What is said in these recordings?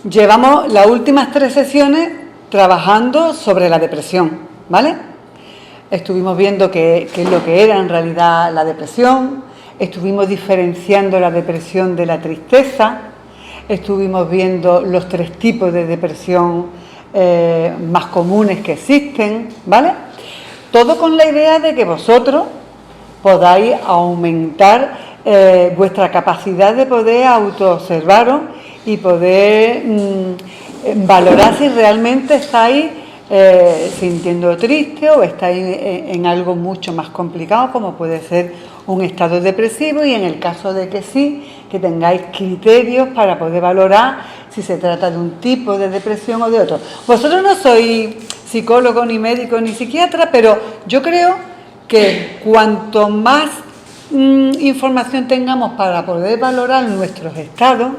Llevamos las últimas 3 sesiones trabajando sobre la depresión, ¿vale? Estuvimos viendo qué es lo que era en realidad la depresión, estuvimos diferenciando la depresión de la tristeza, estuvimos viendo los 3 tipos de depresión más comunes que existen, ¿vale? Todo con la idea de que vosotros podáis aumentar vuestra capacidad de poder autoobservaros y poder valorar si realmente estáis sintiendo triste o estáis en algo mucho más complicado, como puede ser un estado depresivo, y en el caso de que sí, que tengáis criterios para poder valorar si se trata de un tipo de depresión o de otro. Vosotros no sois psicólogo, ni médico, ni psiquiatra, pero yo creo que cuanto más información tengamos para poder valorar nuestros estados,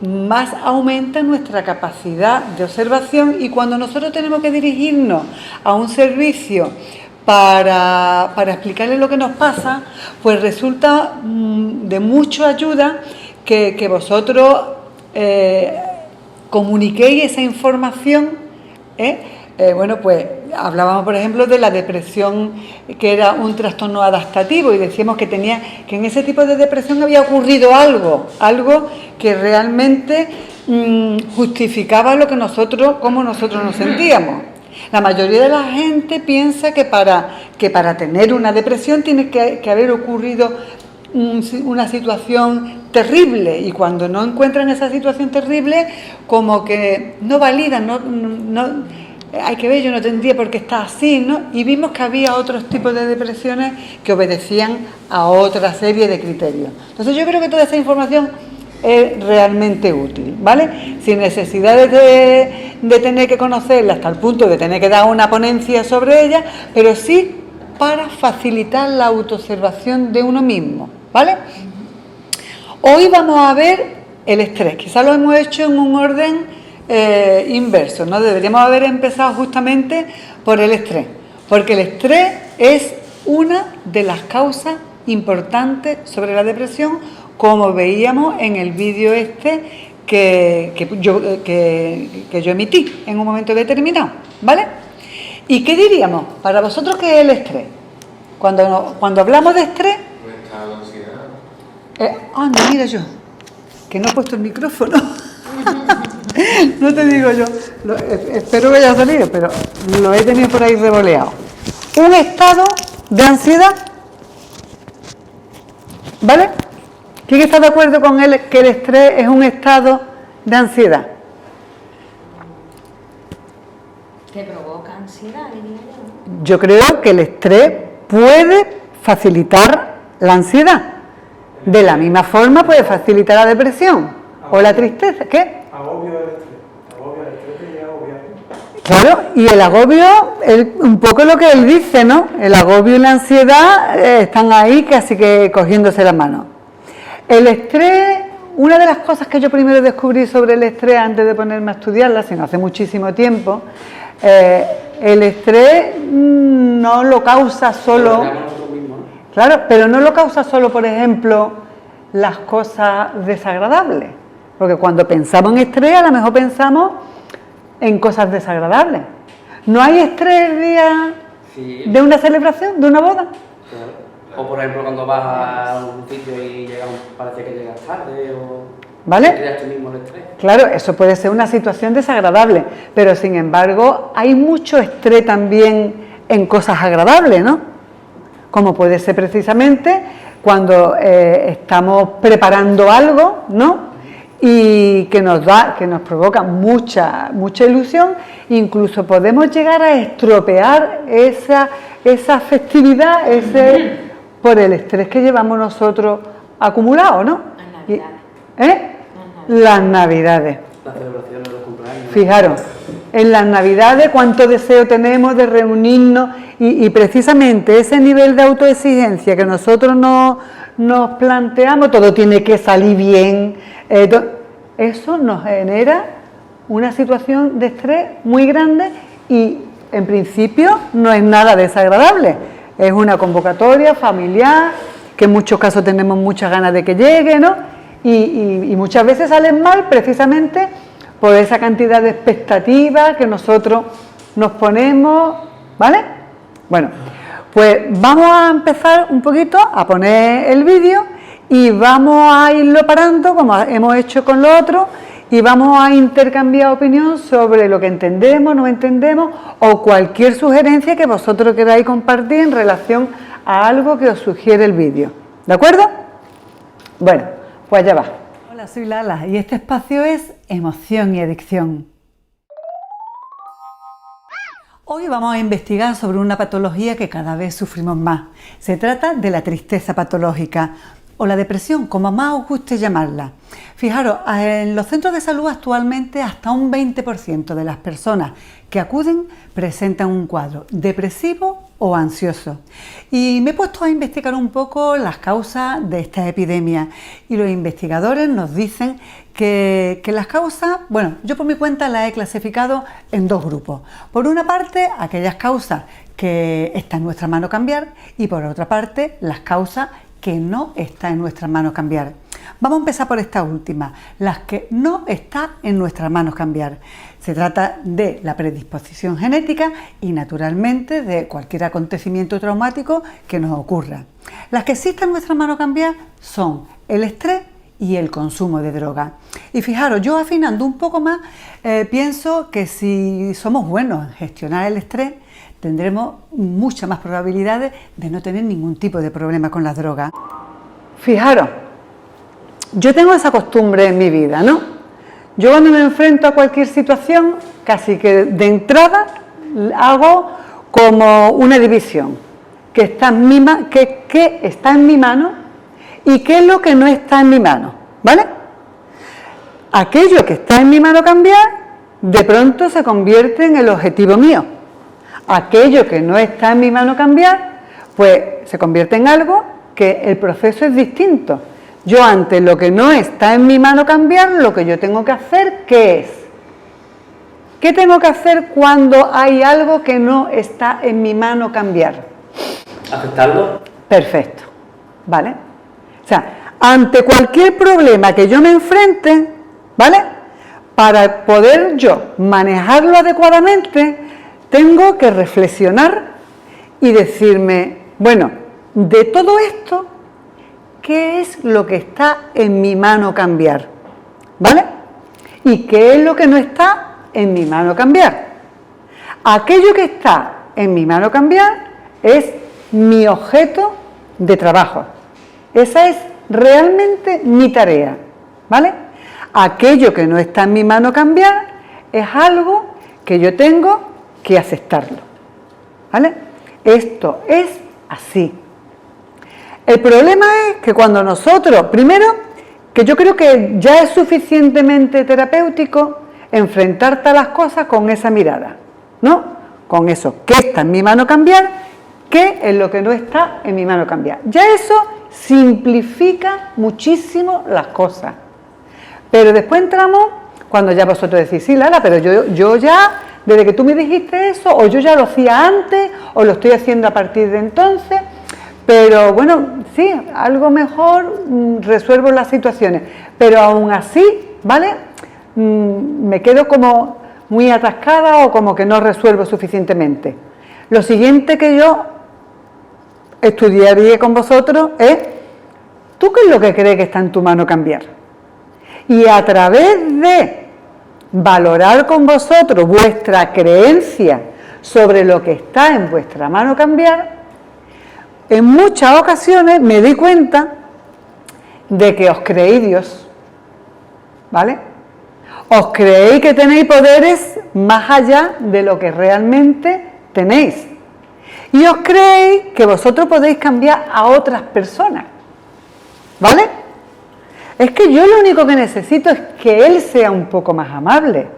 más aumenta nuestra capacidad de observación, y cuando nosotros tenemos que dirigirnos a un servicio para explicarle lo que nos pasa, pues resulta de mucha ayuda que vosotros comuniquéis esa información. Bueno, pues hablábamos, por ejemplo, de la depresión, que era un trastorno adaptativo, y decíamos que en ese tipo de depresión había ocurrido algo que realmente justificaba cómo nosotros nos sentíamos. La mayoría de la gente piensa que para tener una depresión tiene que haber ocurrido una situación terrible, y cuando no encuentran esa situación terrible, como que no validan, no hay que ver, yo no tendría por qué estar así, ¿no? Y vimos que había otros tipos de depresiones que obedecían a otra serie de criterios. Entonces yo creo que toda esa información es realmente útil, ¿vale? Sin necesidad de tener que conocerla hasta el punto de tener que dar una ponencia sobre ella, pero sí para facilitar la autoobservación de uno mismo, ¿vale? Hoy vamos a ver el estrés. Quizás lo hemos hecho en un orden inverso, ¿no? Deberíamos haber empezado justamente por el estrés, porque el estrés es una de las causas importantes sobre la depresión, como veíamos en el vídeo que yo emití en un momento determinado, ¿vale? ¿Y qué diríamos? Para vosotros, ¿qué es el estrés? Cuando hablamos de estrés... Un estado de ansiedad. Mira yo, que no he puesto el micrófono. No te digo yo, espero que haya salido, pero lo he tenido por ahí revoleado. Un estado de ansiedad, ¿vale? ¿Quién está de acuerdo con él que el estrés es un estado de ansiedad? ¿Te provoca ansiedad, diría yo? Yo creo que el estrés puede facilitar la ansiedad. De la misma forma puede facilitar la depresión o la tristeza. ¿Qué? Agobio del estrés. Agobio del estrés y agobio. Claro, y el agobio, un poco lo que él dice, ¿no? El agobio y la ansiedad están ahí casi que cogiéndose la mano. El estrés, una de las cosas que yo primero descubrí sobre el estrés antes de ponerme a estudiarla, sino hace muchísimo tiempo, el estrés no lo causa solo... Claro, pero no lo causa solo, por ejemplo, las cosas desagradables. Porque cuando pensamos en estrés, a lo mejor pensamos en cosas desagradables. ¿No hay estrés el día de una celebración, de una boda? Claro. O por ejemplo cuando vas a un sitio y parece que llegas tarde, o ¿vale? creas tú mismo el estrés. Claro, eso puede ser una situación desagradable, pero sin embargo hay mucho estrés también en cosas agradables, ¿no? Como puede ser precisamente cuando estamos preparando algo, ¿no? Y que nos provoca mucha ilusión, incluso podemos llegar a estropear esa festividad, por el estrés que llevamos nosotros acumulado, ¿no? Las Navidades. Las celebraciones de los cumpleaños. Fijaros, en las Navidades cuánto deseo tenemos de reunirnos, y precisamente ese nivel de autoexigencia que nosotros nos planteamos, todo tiene que salir bien, eso nos genera una situación de estrés muy grande, y en principio no es nada desagradable, es una convocatoria familiar que en muchos casos tenemos muchas ganas de que llegue, ¿no? Y muchas veces salen mal precisamente por esa cantidad de expectativas que nosotros nos ponemos, ¿vale? Bueno, pues vamos a empezar un poquito a poner el vídeo y vamos a irlo parando como hemos hecho con lo otro y vamos a intercambiar opinión sobre lo que entendemos, no entendemos o cualquier sugerencia que vosotros queráis compartir en relación a algo que os sugiere el vídeo. ¿De acuerdo? Bueno, pues allá va. Hola, soy Lala y este espacio es Emoción y Adicción. Hoy vamos a investigar sobre una patología que cada vez sufrimos más. Se trata de la tristeza patológica o la depresión, como más os guste llamarla. Fijaros, en los centros de salud actualmente hasta un 20% de las personas que acuden presentan un cuadro depresivo o ansioso. Y me he puesto a investigar un poco las causas de esta epidemia y los investigadores nos dicen que las causas, bueno, yo por mi cuenta las he clasificado en dos grupos. Por una parte, aquellas causas que está en nuestra mano cambiar y por otra parte, las causas que no está en nuestras manos cambiar. Vamos a empezar por esta última, las que no está en nuestras manos cambiar. Se trata de la predisposición genética y naturalmente de cualquier acontecimiento traumático que nos ocurra. Las que sí están en nuestras manos cambiar son el estrés y el consumo de droga. Y fijaros, yo afinando un poco más, pienso que si somos buenos en gestionar el estrés, tendremos muchas más probabilidades de no tener ningún tipo de problema con las drogas. Fijaros, yo tengo esa costumbre en mi vida, ¿no? Yo cuando me enfrento a cualquier situación, casi que de entrada hago como una división, que está en mi mano y qué es lo que no está en mi mano, ¿vale? Aquello que está en mi mano cambiar, de pronto se convierte en el objetivo mío. Aquello que no está en mi mano cambiar, pues se convierte en algo que el proceso es distinto. Yo ante lo que no está en mi mano cambiar, lo que yo tengo que hacer, ¿qué es? ¿Qué tengo que hacer cuando hay algo que no está en mi mano cambiar? ¿Aceptarlo? Perfecto, ¿vale? O sea, ante cualquier problema que yo me enfrente, ¿vale? Para poder yo manejarlo adecuadamente, tengo que reflexionar y decirme, bueno, de todo esto, ¿qué es lo que está en mi mano cambiar? ¿Vale? ¿Y qué es lo que no está en mi mano cambiar? Aquello que está en mi mano cambiar es mi objeto de trabajo. Esa es realmente mi tarea, ¿vale? Aquello que no está en mi mano cambiar es algo que yo tengo que aceptarlo, ¿vale? Esto es así. El problema es que cuando nosotros, primero, que yo creo que ya es suficientemente terapéutico enfrentarte a las cosas con esa mirada, ¿no? Con eso, ¿qué está en mi mano cambiar? ¿Qué es lo que no está en mi mano cambiar? Ya eso simplifica muchísimo las cosas. Pero después entramos, cuando ya vosotros decís, sí, Lara, pero yo ya, desde que tú me dijiste eso, o yo ya lo hacía antes, o lo estoy haciendo a partir de entonces, pero bueno, sí, algo mejor resuelvo las situaciones, pero aún así, ¿vale? Me quedo como muy atascada o como que no resuelvo suficientemente. Lo siguiente que yo estudiaría con vosotros es, ¿tú qué es lo que crees que está en tu mano cambiar? Y a través de valorar con vosotros vuestra creencia sobre lo que está en vuestra mano cambiar, en muchas ocasiones me di cuenta de que os creéis Dios, ¿vale? Os creéis que tenéis poderes más allá de lo que realmente tenéis. Y os creéis que vosotros podéis cambiar a otras personas, ¿vale? Es que yo lo único que necesito es que él sea un poco más amable.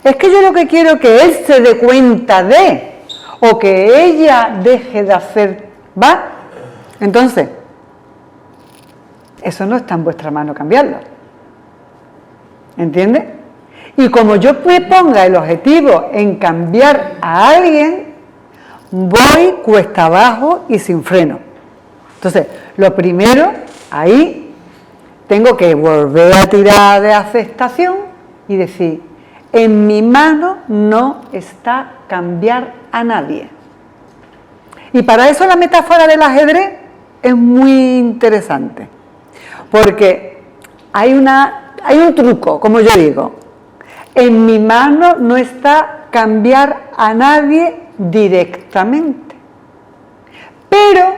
Es que yo lo que quiero es que él se dé cuenta de, o que ella deje de hacer, ¿va? Entonces, eso no está en vuestra mano cambiarlo. ¿Entiendes? Y como yo me ponga el objetivo en cambiar a alguien, voy cuesta abajo y sin freno. Entonces, lo primero, ahí tengo que volver a tirar de aceptación y decir, En mi mano no está cambiar a nadie. Y para eso la metáfora del ajedrez es muy interesante, porque hay un truco, como yo digo. En mi mano no está cambiar a nadie directamente, pero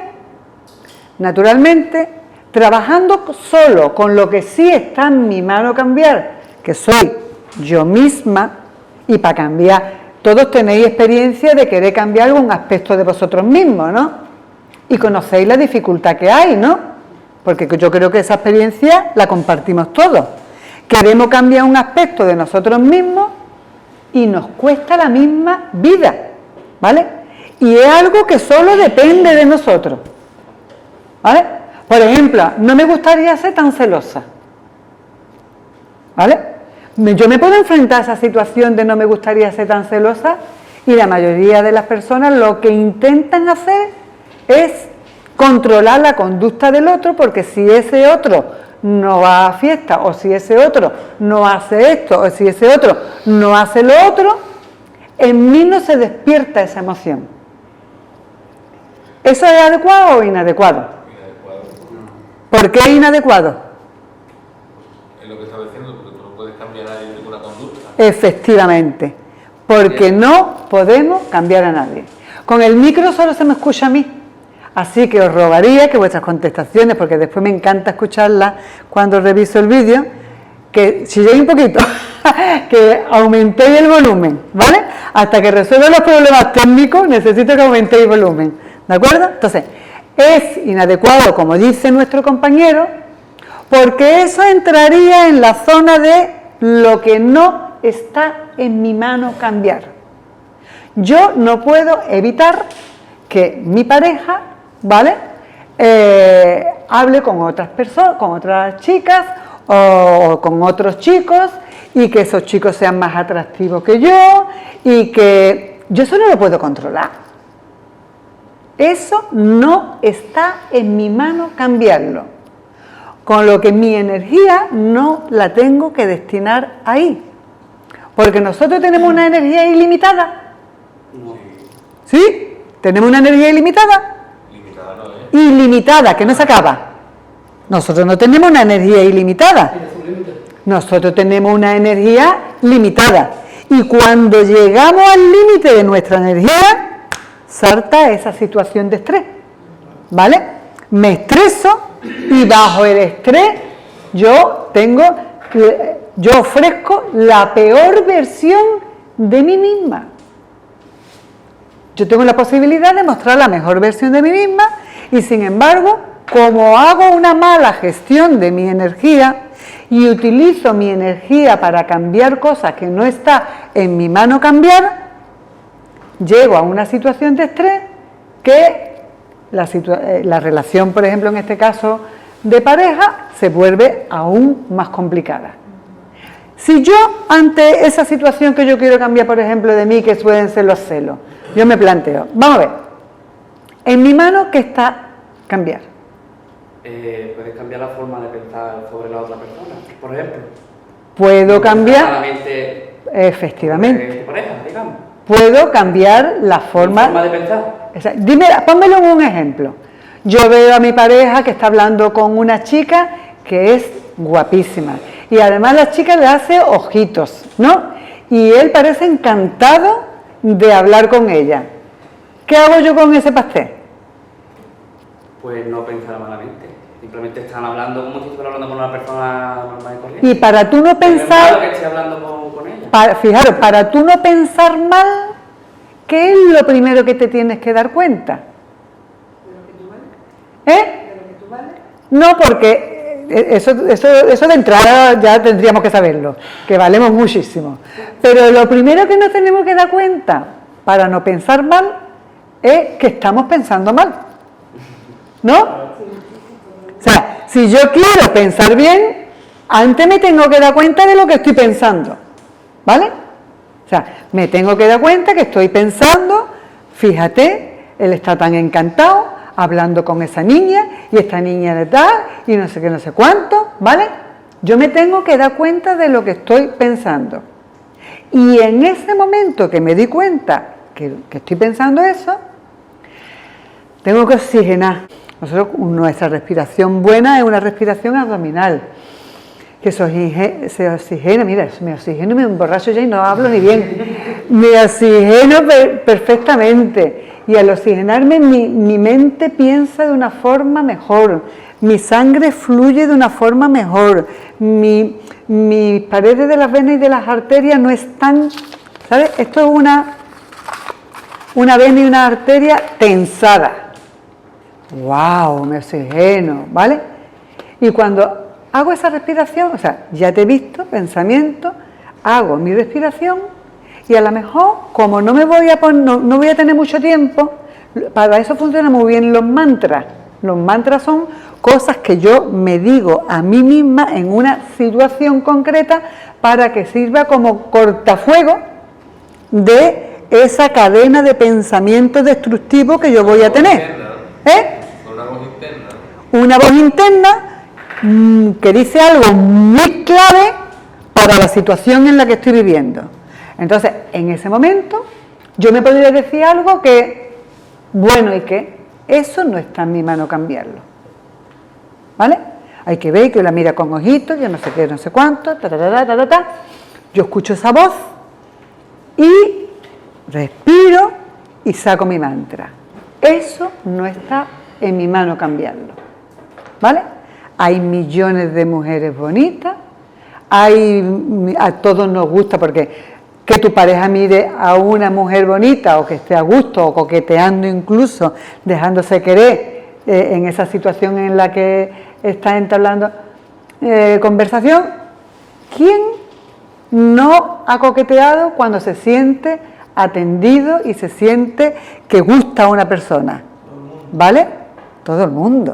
naturalmente trabajando solo con lo que sí está en mi mano cambiar, que soy yo misma, y para cambiar, todos tenéis experiencia de querer cambiar algún aspecto de vosotros mismos, ¿no? Y conocéis la dificultad que hay, ¿no? Porque yo creo que esa experiencia la compartimos todos. Queremos cambiar un aspecto de nosotros mismos y nos cuesta la misma vida, ¿vale? Y es algo que solo depende de nosotros, ¿vale? Por ejemplo, no me gustaría ser tan celosa, ¿vale? Yo me puedo enfrentar a esa situación de no me gustaría ser tan celosa, y la mayoría de las personas lo que intentan hacer es controlar la conducta del otro, porque si ese otro no va a fiesta, o si ese otro no hace esto, o si ese otro no hace lo otro, en mí no se despierta esa emoción. ¿Eso es adecuado o inadecuado? Inadecuado. ¿Por qué es inadecuado? Es lo que estaba diciendo, porque tú no puedes cambiar a nadie ninguna conducta. Efectivamente, porque no podemos cambiar a nadie. Con el micro solo se me escucha a mí. Así que os rogaría que vuestras contestaciones, porque después me encanta escucharlas cuando reviso el vídeo, que si llegué un poquito, que aumentéis el volumen, ¿vale? Hasta que resuelva los problemas técnicos, necesito que aumentéis el volumen, ¿de acuerdo? Entonces, es inadecuado, como dice nuestro compañero, porque eso entraría en la zona de lo que no está en mi mano cambiar. Yo no puedo evitar que mi pareja, ¿vale?, hable con otras personas, con otras chicas o con otros chicos, y que esos chicos sean más atractivos que yo, y que yo eso no lo puedo controlar. Eso no está en mi mano cambiarlo, con lo que mi energía no la tengo que destinar ahí, porque nosotros tenemos una energía ilimitada. No. ¿Sí? ¿Tenemos una energía ilimitada? Limitada no es. Ilimitada, que no se acaba. Nosotros no tenemos una energía ilimitada. Nosotros tenemos una energía limitada. Y cuando llegamos al límite de nuestra energía, salta esa situación de estrés, ¿vale? Me estreso, y bajo el estrés yo ofrezco la peor versión de mí misma. Yo tengo la posibilidad de mostrar la mejor versión de mí misma, y sin embargo, como hago una mala gestión de mi energía y utilizo mi energía para cambiar cosas que no está en mi mano cambiar, llego a una situación de estrés que la relación, por ejemplo, en este caso de pareja, se vuelve aún más complicada. Si yo, ante esa situación que yo quiero cambiar, por ejemplo, de mí, que suelen ser los celos, yo me planteo, vamos a ver, en mi mano, ¿qué está cambiar? Puedes cambiar la forma de pensar sobre la otra persona, por ejemplo. Puedo cambiar, Claramente, efectivamente, tu pareja, digamos. puedo cambiar la forma de pensar. Dime, pónmelo en un ejemplo. Yo veo a mi pareja que está hablando con una chica que es guapísima, y además la chica le hace ojitos, ¿no? Y él parece encantado de hablar con ella. ¿Qué hago yo con ese pastel? Pues no pensar malamente. Simplemente están hablando como si estuviera hablando con una persona normal y corriente. Y para tú no Pero es malo pensar, que esté hablando con ella. fijaros, para tú no pensar mal, ¿qué es lo primero que te tienes que dar cuenta? No, porque eso de entrada ya tendríamos que saberlo, que valemos muchísimo. Pero lo primero que nos tenemos que dar cuenta para no pensar mal es que estamos pensando mal, ¿no? O sea, si yo quiero pensar bien, antes me tengo que dar cuenta de lo que estoy pensando, ¿vale? O sea, me tengo que dar cuenta que estoy pensando, fíjate, él está tan encantado hablando con esa niña, y esta niña de tal, y no sé qué, no sé cuánto, ¿vale? Yo me tengo que dar cuenta de lo que estoy pensando. Y en ese momento que me di cuenta que estoy pensando eso, tengo que oxigenar. Nuestra respiración buena es una respiración abdominal, que se oxigena, mira, me oxigeno, me emborracho ya y no hablo ni bien, me oxigeno perfectamente, y al oxigenarme mi mente piensa de una forma mejor, mi sangre fluye de una forma mejor, mis paredes de las venas y de las arterias no están, ¿sabes? Esto es una vena y una arteria tensada. ¡Wow! Me oxigeno, ¿vale? Y cuando hago esa respiración, o sea, ya te he visto, pensamiento, hago mi respiración y a lo mejor, como no voy a tener mucho tiempo, para eso funcionan muy bien los mantras. Los mantras son cosas que yo me digo a mí misma en una situación concreta para que sirva como cortafuego de esa cadena de pensamientos destructivos que yo voy a tener. Una voz interna. Una voz interna que dice algo muy clave para la situación en la que estoy viviendo. Entonces, en ese momento, yo me podría decir algo que, bueno, y que eso no está en mi mano cambiarlo. ¿Vale? Hay que ver que la mira con ojitos, yo no sé qué, no sé cuánto, Yo escucho esa voz y respiro y saco mi mantra. Eso no está en mi mano cambiarlo, ¿vale? Hay millones de mujeres bonitas, a todos nos gusta, porque que tu pareja mire a una mujer bonita o que esté a gusto o coqueteando incluso, dejándose querer en esa situación en la que está entablando conversación. ¿Quién no ha coqueteado cuando se siente atendido y se siente que gusta a una persona? ¿Vale? Todo el mundo.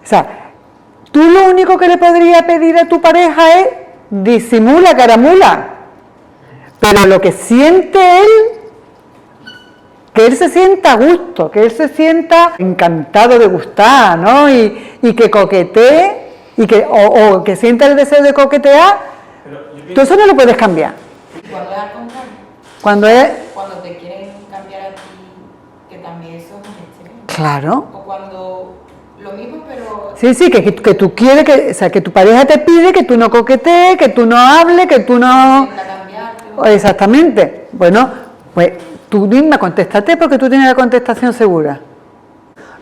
O sea, tú lo único que le podrías pedir a tu pareja es disimula, caramula. Pero lo que siente él, que él se sienta a gusto, que él se sienta encantado de gustar, ¿no? Y que coquetee, o que sienta el deseo de coquetear, tú eso no lo puedes cambiar. Cuando es al contrario. Cuando te quieren cambiar a ti, que también eso es un extremo. Claro. O cuando lo mismo, pero... Sí, que tú quieres, o sea, que tu pareja te pide que tú no coquetees, que tú no hables, que tú no... Exactamente. Bueno, pues tú misma contéstate porque tú tienes la contestación segura.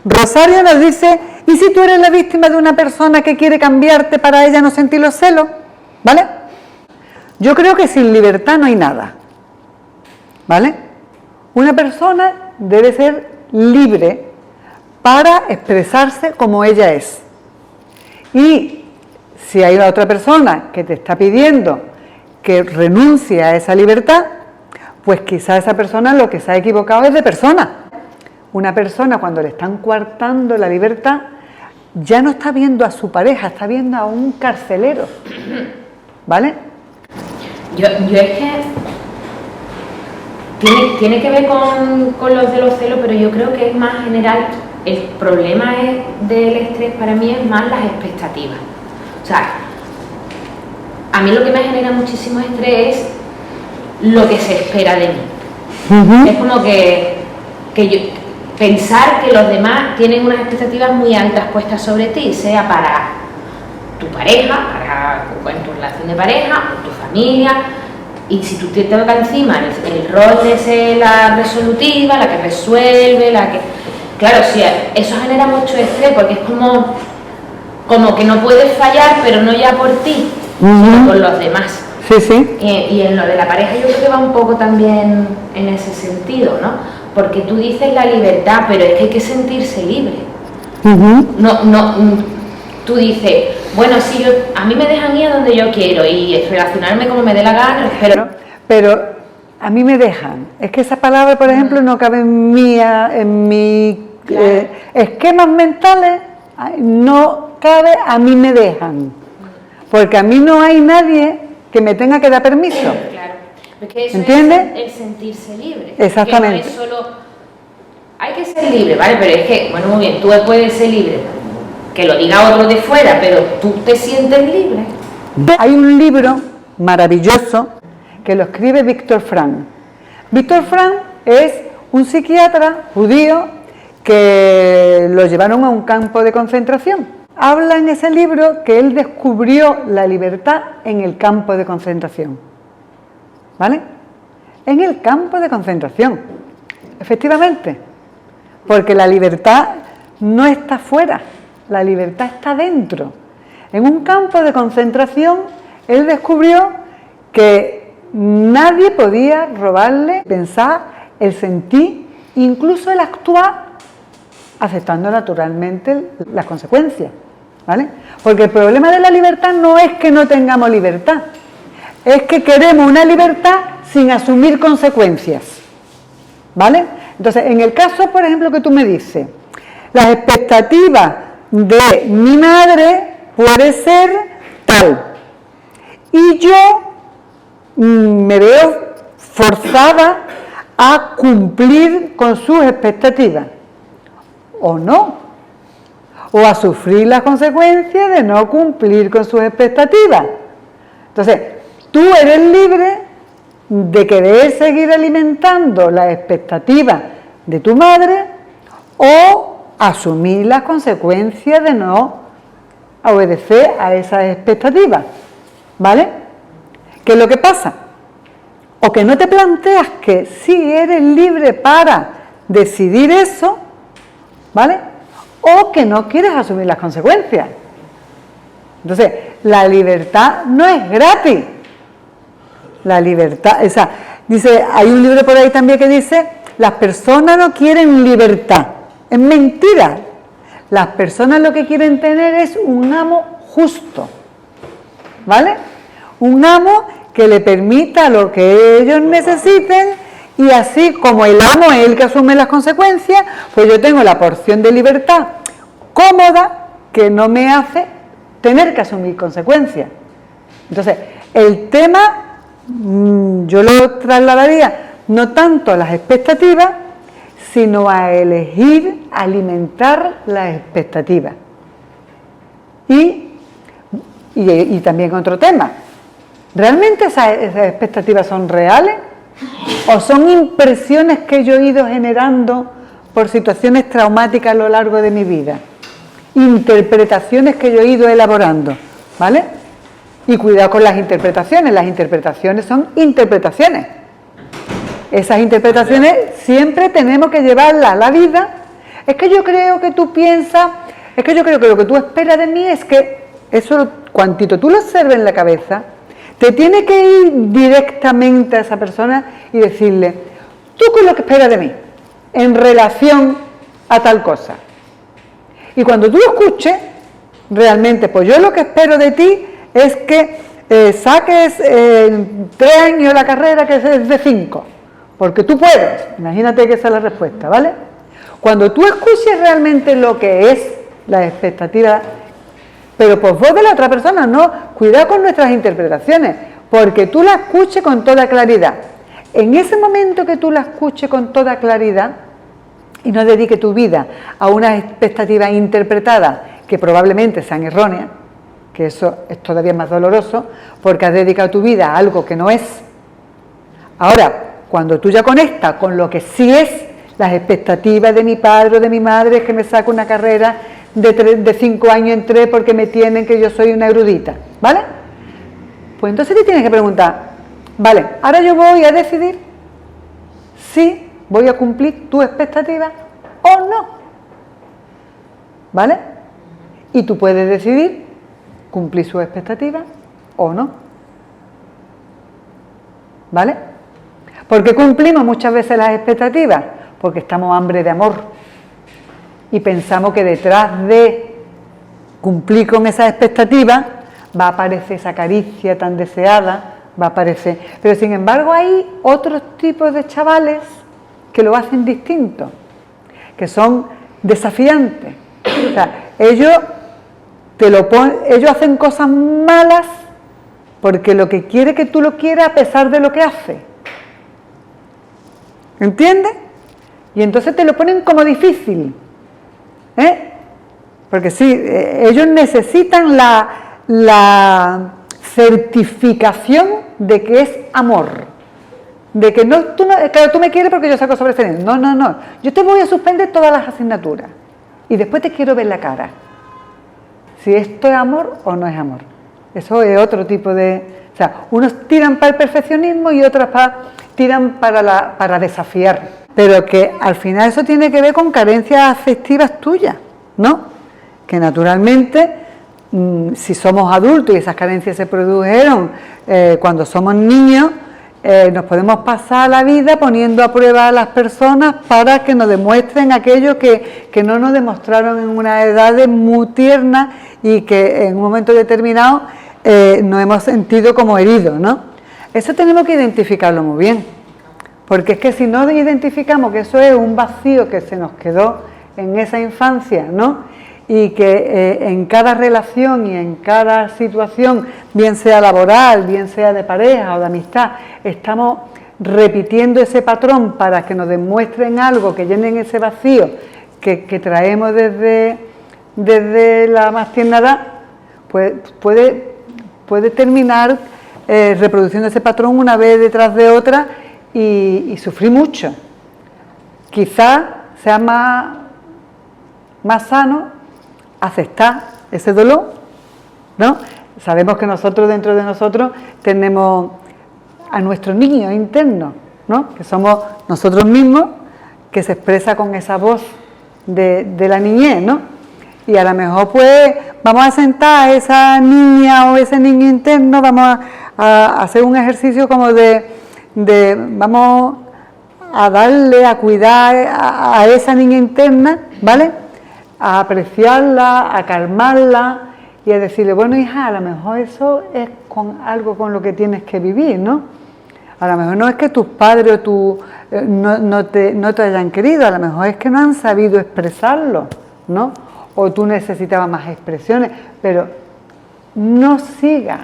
Rosario nos dice, ¿y si tú eres la víctima de una persona que quiere cambiarte para ella no sentir los celos? ¿Vale? Yo creo que sin libertad no hay nada. ¿Vale? Una persona debe ser libre para expresarse como ella es. Y si hay otra persona que te está pidiendo que renuncie a esa libertad, pues quizá esa persona lo que se ha equivocado es de persona. Una persona cuando le están coartando la libertad ya no está viendo a su pareja, está viendo a un carcelero. ¿Vale? Yo es que tiene que ver con los de los celos, pero yo creo que es más general. El problema del estrés para mí es más las expectativas. O sea, a mí lo que me genera muchísimo estrés es lo que se espera de mí. Es como que yo pensar que los demás tienen unas expectativas muy altas puestas sobre ti, sea para tu pareja, en tu relación de pareja, o tu familia, y si tú te toca encima el rol de ser la resolutiva, la que resuelve, claro, sí, eso genera mucho estrés porque es como que no puedes fallar, pero no ya por ti, sino por los demás. Sí. Y en lo de la pareja yo creo que va un poco también en ese sentido, ¿no? Porque tú dices la libertad, pero es que hay que sentirse libre. Tú dices, bueno, sí, a mí me dejan ir a donde yo quiero y relacionarme como me dé la gana, pero a mí me dejan. Es que esa palabra, por ejemplo, no cabe en mis claro. Esquemas mentales, no cabe a mí me dejan. Porque a mí no hay nadie que me tenga que dar permiso. Claro. Porque eso ¿entiendes? Es el sentirse libre. Exactamente. Que no es solo... Hay que ser libre, ¿vale? Pero es que, bueno, muy bien, tú puedes ser libre, que lo diga otro de fuera, pero tú te sientes libre. Hay un libro maravilloso que lo escribe Viktor Frankl. Viktor Frankl es un psiquiatra judío que lo llevaron a un campo de concentración. Habla en ese libro que él descubrió la libertad en el campo de concentración. ¿Vale? En el campo de concentración, efectivamente, porque la libertad no está fuera, la libertad está dentro. En un campo de concentración, él descubrió que nadie podía robarle pensar, el sentir, incluso el actuar, aceptando naturalmente las consecuencias, ¿vale? Porque el problema de la libertad no es que no tengamos libertad, es que queremos una libertad sin asumir consecuencias, ¿vale? Entonces, en el caso, por ejemplo, que tú me dices, las expectativas de mi madre puede ser tal, y yo me veo forzada a cumplir con sus expectativas, o no, o a sufrir las consecuencias de no cumplir con sus expectativas. Entonces, tú eres libre de querer seguir alimentando las expectativas de tu madre o asumir las consecuencias de no obedecer a esas expectativas, ¿vale? ¿Qué es lo que pasa? O que no te planteas que sí eres libre para decidir eso, ¿vale? O que no quieres asumir las consecuencias. Entonces, la libertad no es gratis. La libertad, dice, hay un libro por ahí también que dice, las personas no quieren libertad. Es mentira. Las personas lo que quieren tener es un amo justo, ¿vale? Un amo que le permita lo que ellos necesiten, y así como el amo es el que asume las consecuencias, pues yo tengo la porción de libertad cómoda que no me hace tener que asumir consecuencias. Entonces, el tema yo lo trasladaría no tanto a las expectativas, sino a elegir alimentar las expectativas. Y también otro tema, ¿realmente esas expectativas son reales? ¿O son impresiones que yo he ido generando por situaciones traumáticas a lo largo de mi vida? Interpretaciones que yo he ido elaborando, ¿vale? Y cuidado con las interpretaciones son interpretaciones. Esas interpretaciones siempre tenemos que llevarlas a la vida. Es que yo creo que tú piensas, es que yo creo que lo que tú esperas de mí es que eso, cuantito tú lo observes en la cabeza, te tiene que ir directamente a esa persona y decirle, ¿tú qué es lo que esperas de mí en relación a tal cosa? Y cuando tú lo escuches, realmente, pues yo lo que espero de ti es que saques en 3 años la carrera que es de 5, porque tú puedes. Imagínate que esa es la respuesta, ¿vale? Cuando tú escuches realmente lo que es la expectativa, pero por voz de la otra persona, no, cuidado con nuestras interpretaciones, porque tú la escuches con toda claridad. En ese momento que tú la escuches con toda claridad y no dediques tu vida a unas expectativas interpretadas que probablemente sean erróneas, que eso es todavía más doloroso, porque has dedicado tu vida a algo que no es. Ahora, cuando tú ya conectas con lo que sí es, las expectativas de mi padre o de mi madre es que me saque una carrera de 5 años en 3 porque me tienen que yo soy una erudita, ¿vale? Pues entonces te tienes que preguntar, vale, ahora yo voy a decidir si voy a cumplir tus expectativas o no, ¿vale? Y tú puedes decidir cumplir sus expectativas o no, ¿vale? ¿Por qué cumplimos muchas veces las expectativas? Porque estamos hambre de amor y pensamos que detrás de cumplir con esas expectativas va a aparecer esa caricia tan deseada, va a aparecer. Pero sin embargo hay otros tipos de chavales que lo hacen distinto, que son desafiantes. O sea, ellos hacen cosas malas porque lo que quiere que tú lo quieras a pesar de lo que hace. ¿Entiendes? Y entonces te lo ponen como difícil, Porque sí, ellos necesitan la certificación de que es amor. De que no, claro, tú me quieres porque yo saco sobresaliente. No, no, no. Yo te voy a suspender todas las asignaturas. Y después te quiero ver la cara. Si esto es amor o no es amor. Eso es otro tipo de... O sea, unos tiran para el perfeccionismo y otros tiran para desafiar. Pero que al final eso tiene que ver con carencias afectivas tuyas, ¿no? Que naturalmente, si somos adultos y esas carencias se produjeron cuando somos niños, nos podemos pasar la vida poniendo a prueba a las personas para que nos demuestren aquello que no nos demostraron en una edad muy tierna y que en un momento determinado nos hemos sentido como heridos, ¿no? Eso tenemos que identificarlo muy bien, porque es que si no identificamos que eso es un vacío que se nos quedó en esa infancia, ¿no? Y que en cada relación y en cada situación, bien sea laboral, bien sea de pareja o de amistad, estamos repitiendo ese patrón para que nos demuestren algo, que llenen ese vacío que traemos desde la más tierna edad, pues puede terminar reproduciendo ese patrón una vez detrás de otra y sufrir mucho. Quizás sea más sano aceptar ese dolor, ¿no? Sabemos que nosotros, dentro de nosotros, tenemos a nuestros niños internos, ¿no? Que somos nosotros mismos, que se expresa con esa voz de la niñez, ¿no? Y a lo mejor, pues, vamos a sentar a esa niña o ese niño interno, vamos a hacer un ejercicio como vamos a darle, a cuidar a esa niña interna, ¿vale? A apreciarla, a calmarla y a decirle, bueno, hija, a lo mejor eso es algo con lo que tienes que vivir, ¿no? A lo mejor no es que tus padres no te hayan querido, a lo mejor es que no han sabido expresarlo, ¿no? O tú necesitabas más expresiones, pero no sigas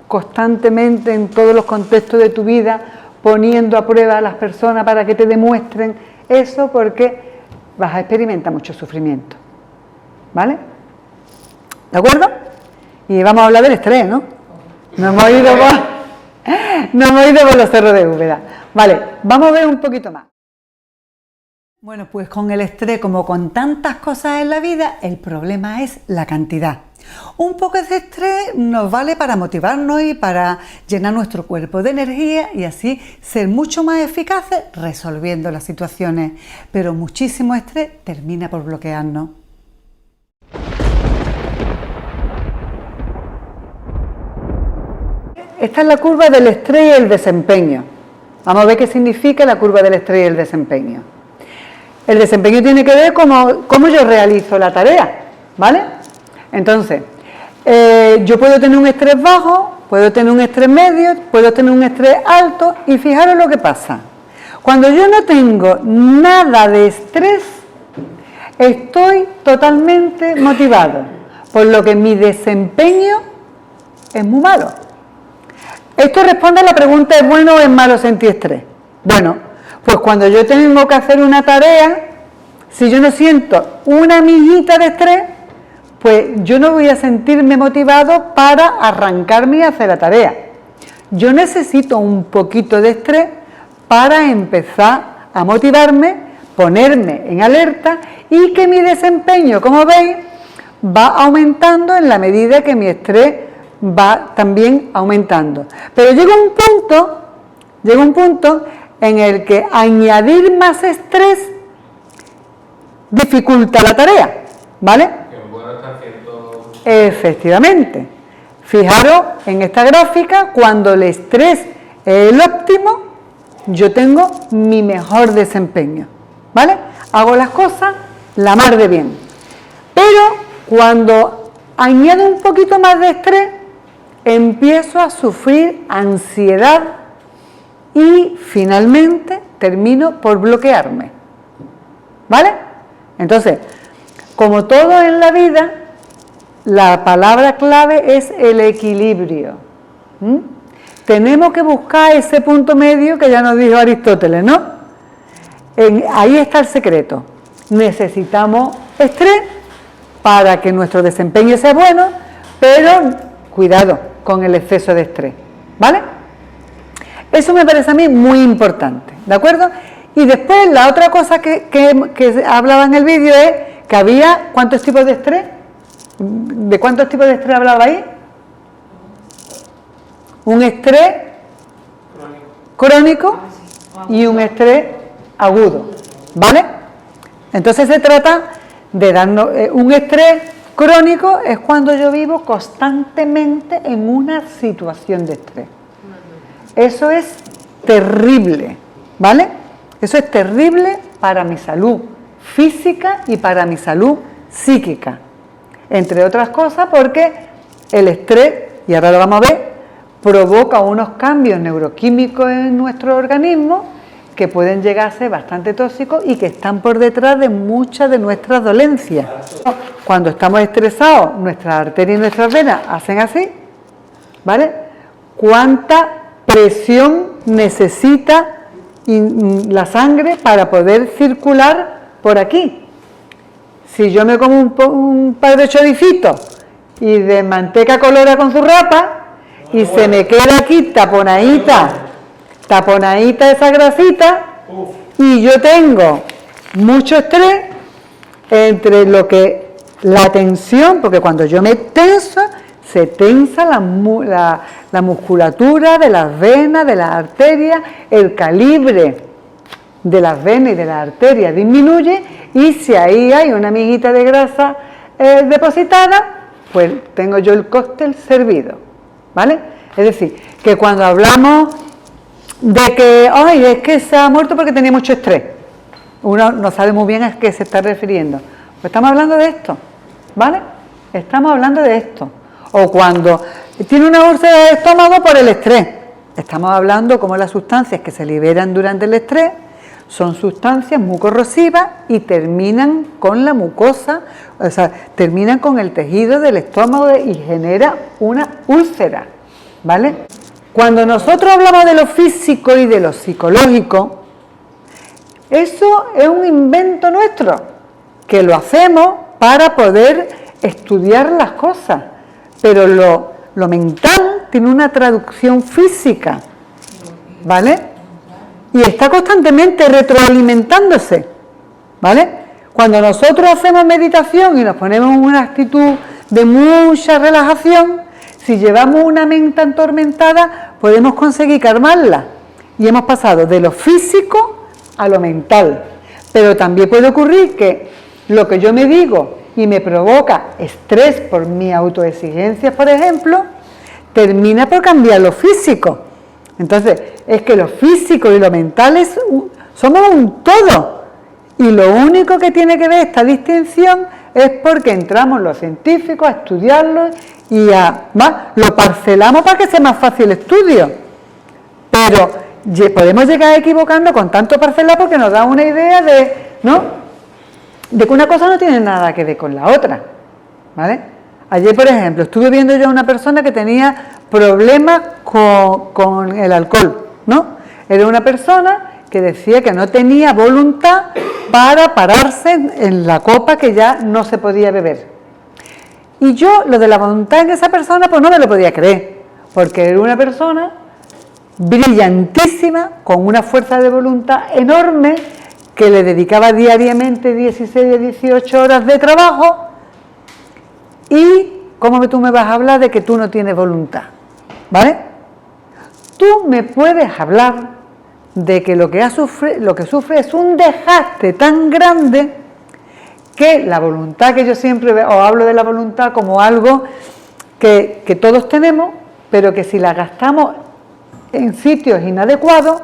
constantemente en todos los contextos de tu vida poniendo a prueba a las personas para que te demuestren eso, porque vas a experimentar mucho sufrimiento, ¿vale? ¿De acuerdo? Y vamos a hablar del estrés, ¿no? Nos hemos ido por los cerros de Úbeda. Vale, vamos a ver un poquito más. Bueno, pues con el estrés, como con tantas cosas en la vida, el problema es la cantidad. Un poco de estrés nos vale para motivarnos y para llenar nuestro cuerpo de energía y así ser mucho más eficaces resolviendo las situaciones, pero muchísimo estrés termina por bloquearnos. Esta es la curva del estrés y el desempeño. Vamos a ver qué significa la curva del estrés y el desempeño. El desempeño tiene que ver con cómo yo realizo la tarea, ¿vale? Entonces, yo puedo tener un estrés bajo, puedo tener un estrés medio, puedo tener un estrés alto y fijaros lo que pasa. Cuando yo no tengo nada de estrés, estoy totalmente motivado, por lo que mi desempeño es muy malo. Esto responde a la pregunta, ¿es bueno o es malo sentir estrés? Bueno, pues cuando yo tengo que hacer una tarea, si yo no siento una mijita de estrés, pues yo no voy a sentirme motivado para arrancarme y hacer la tarea. Yo necesito un poquito de estrés para empezar a motivarme, ponerme en alerta y que mi desempeño, como veis, va aumentando en la medida que mi estrés va también aumentando. Pero llega un punto en el que añadir más estrés dificulta la tarea, ¿vale? Efectivamente. Fijaros en esta gráfica, cuando el estrés es el óptimo, yo tengo mi mejor desempeño, ¿vale? Hago las cosas la mar de bien. Pero cuando añado un poquito más de estrés, empiezo a sufrir ansiedad y finalmente termino por bloquearme, ¿vale? Entonces, como todo en la vida, la palabra clave es el equilibrio. Tenemos que buscar ese punto medio que ya nos dijo Aristóteles, ¿no? Ahí está el secreto. Necesitamos estrés para que nuestro desempeño sea bueno, pero cuidado con el exceso de estrés, ¿vale? Eso me parece a mí muy importante, ¿de acuerdo? Y después la otra cosa que hablaba en el vídeo es que había, ¿cuántos tipos de estrés? ¿De cuántos tipos de estrés hablaba ahí? Un estrés crónico y un estrés agudo, ¿vale? Entonces se trata de darnos un estrés crónico es cuando yo vivo constantemente en una situación de estrés. Eso es terrible, ¿vale? Eso es terrible para mi salud física y para mi salud psíquica. Entre otras cosas porque el estrés, y ahora lo vamos a ver, provoca unos cambios neuroquímicos en nuestro organismo que pueden llegar a ser bastante tóxicos y que están por detrás de muchas de nuestras dolencias. Cuando estamos estresados, nuestras arterias y nuestras venas hacen así, ¿vale? ¿Cuánta presión necesita la sangre para poder circular por aquí? Si yo me como un par de choricitos y de manteca colora con su rapa y se me queda aquí taponadita esa grasita y yo tengo mucho estrés entre la tensión, porque cuando yo me tenso, se tensa la musculatura de las venas, de las arterias, el calibre de las venas y de las arterias disminuye y si ahí hay una miguita de grasa depositada, pues tengo yo el cóctel servido, ¿vale? Es decir, que cuando hablamos de que, ay, es que se ha muerto porque tenía mucho estrés, uno no sabe muy bien a qué se está refiriendo. Pues estamos hablando de esto, ¿vale? Estamos hablando de esto. O cuando tiene una úlcera de estómago por el estrés. Estamos hablando como las sustancias que se liberan durante el estrés son sustancias mucorrosivas y terminan con la mucosa, o sea, terminan con el tejido del estómago y genera una úlcera, ¿vale? Cuando nosotros hablamos de lo físico y de lo psicológico, eso es un invento nuestro, que lo hacemos para poder estudiar las cosas, pero lo mental tiene una traducción física, ¿vale? Y está constantemente retroalimentándose, ¿vale? Cuando nosotros hacemos meditación y nos ponemos en una actitud de mucha relajación, si llevamos una mente atormentada, podemos conseguir calmarla. Y hemos pasado de lo físico a lo mental. Pero también puede ocurrir que lo que yo me digo y me provoca estrés por mi autoexigencia, por ejemplo, termina por cambiar lo físico. Entonces, es que lo físico y lo mental somos un todo. Y lo único que tiene que ver esta distinción es porque entramos los científicos a estudiarlo y lo parcelamos para que sea más fácil el estudio. Pero podemos llegar a equivocarnos con tanto parcelar porque nos da una idea de, ¿no?, de que una cosa no tiene nada que ver con la otra, ¿vale? Ayer, por ejemplo, estuve viendo yo a una persona que tenía problemas con el alcohol, ¿no? Era una persona que decía que no tenía voluntad para pararse en la copa que ya no se podía beber. Y yo, lo de la voluntad en esa persona, pues no me lo podía creer, porque era una persona brillantísima, con una fuerza de voluntad enorme, que le dedicaba diariamente 16 a 18 horas de trabajo. ¿Y cómo tú me vas a hablar de que tú no tienes voluntad? ¿Vale? Tú me puedes hablar de que lo que sufre es un desgaste tan grande que la voluntad, que yo siempre os hablo de la voluntad como algo que todos tenemos, pero que si la gastamos en sitios inadecuados,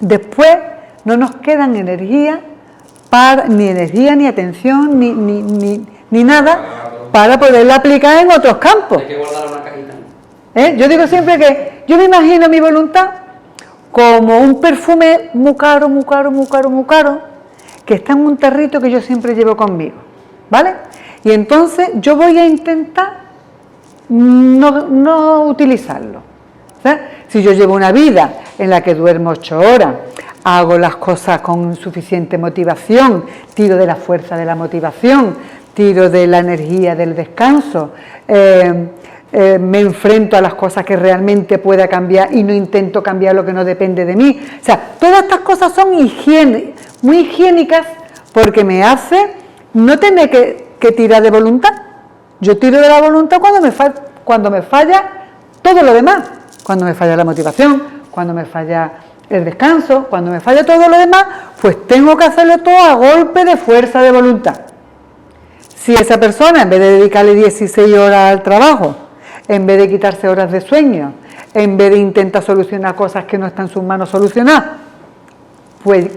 después no nos quedan energía, ni atención, ni nada para poderla aplicar en otros campos. Hay que guardar una cajita. Yo digo siempre que yo me imagino mi voluntad como un perfume muy caro, que está en un tarrito que yo siempre llevo conmigo, ¿vale? Y entonces yo voy a intentar no utilizarlo. ¿Sabes? Si yo llevo una vida en la que duermo 8 horas, hago las cosas con suficiente motivación, tiro de la fuerza de la motivación, tiro de la energía del descanso, me enfrento a las cosas que realmente pueda cambiar y no intento cambiar lo que no depende de mí. O sea, todas estas cosas son muy higiénicas porque me hace no tener que tirar de voluntad. Yo tiro de la voluntad cuando me falla todo lo demás, cuando me falla la motivación, cuando me falla el descanso, cuando me falla todo lo demás, pues tengo que hacerlo todo a golpe de fuerza de voluntad. Si esa persona, en vez de dedicarle 16 horas al trabajo, en vez de quitarse horas de sueño, en vez de intentar solucionar cosas que no están en sus manos solucionar, pues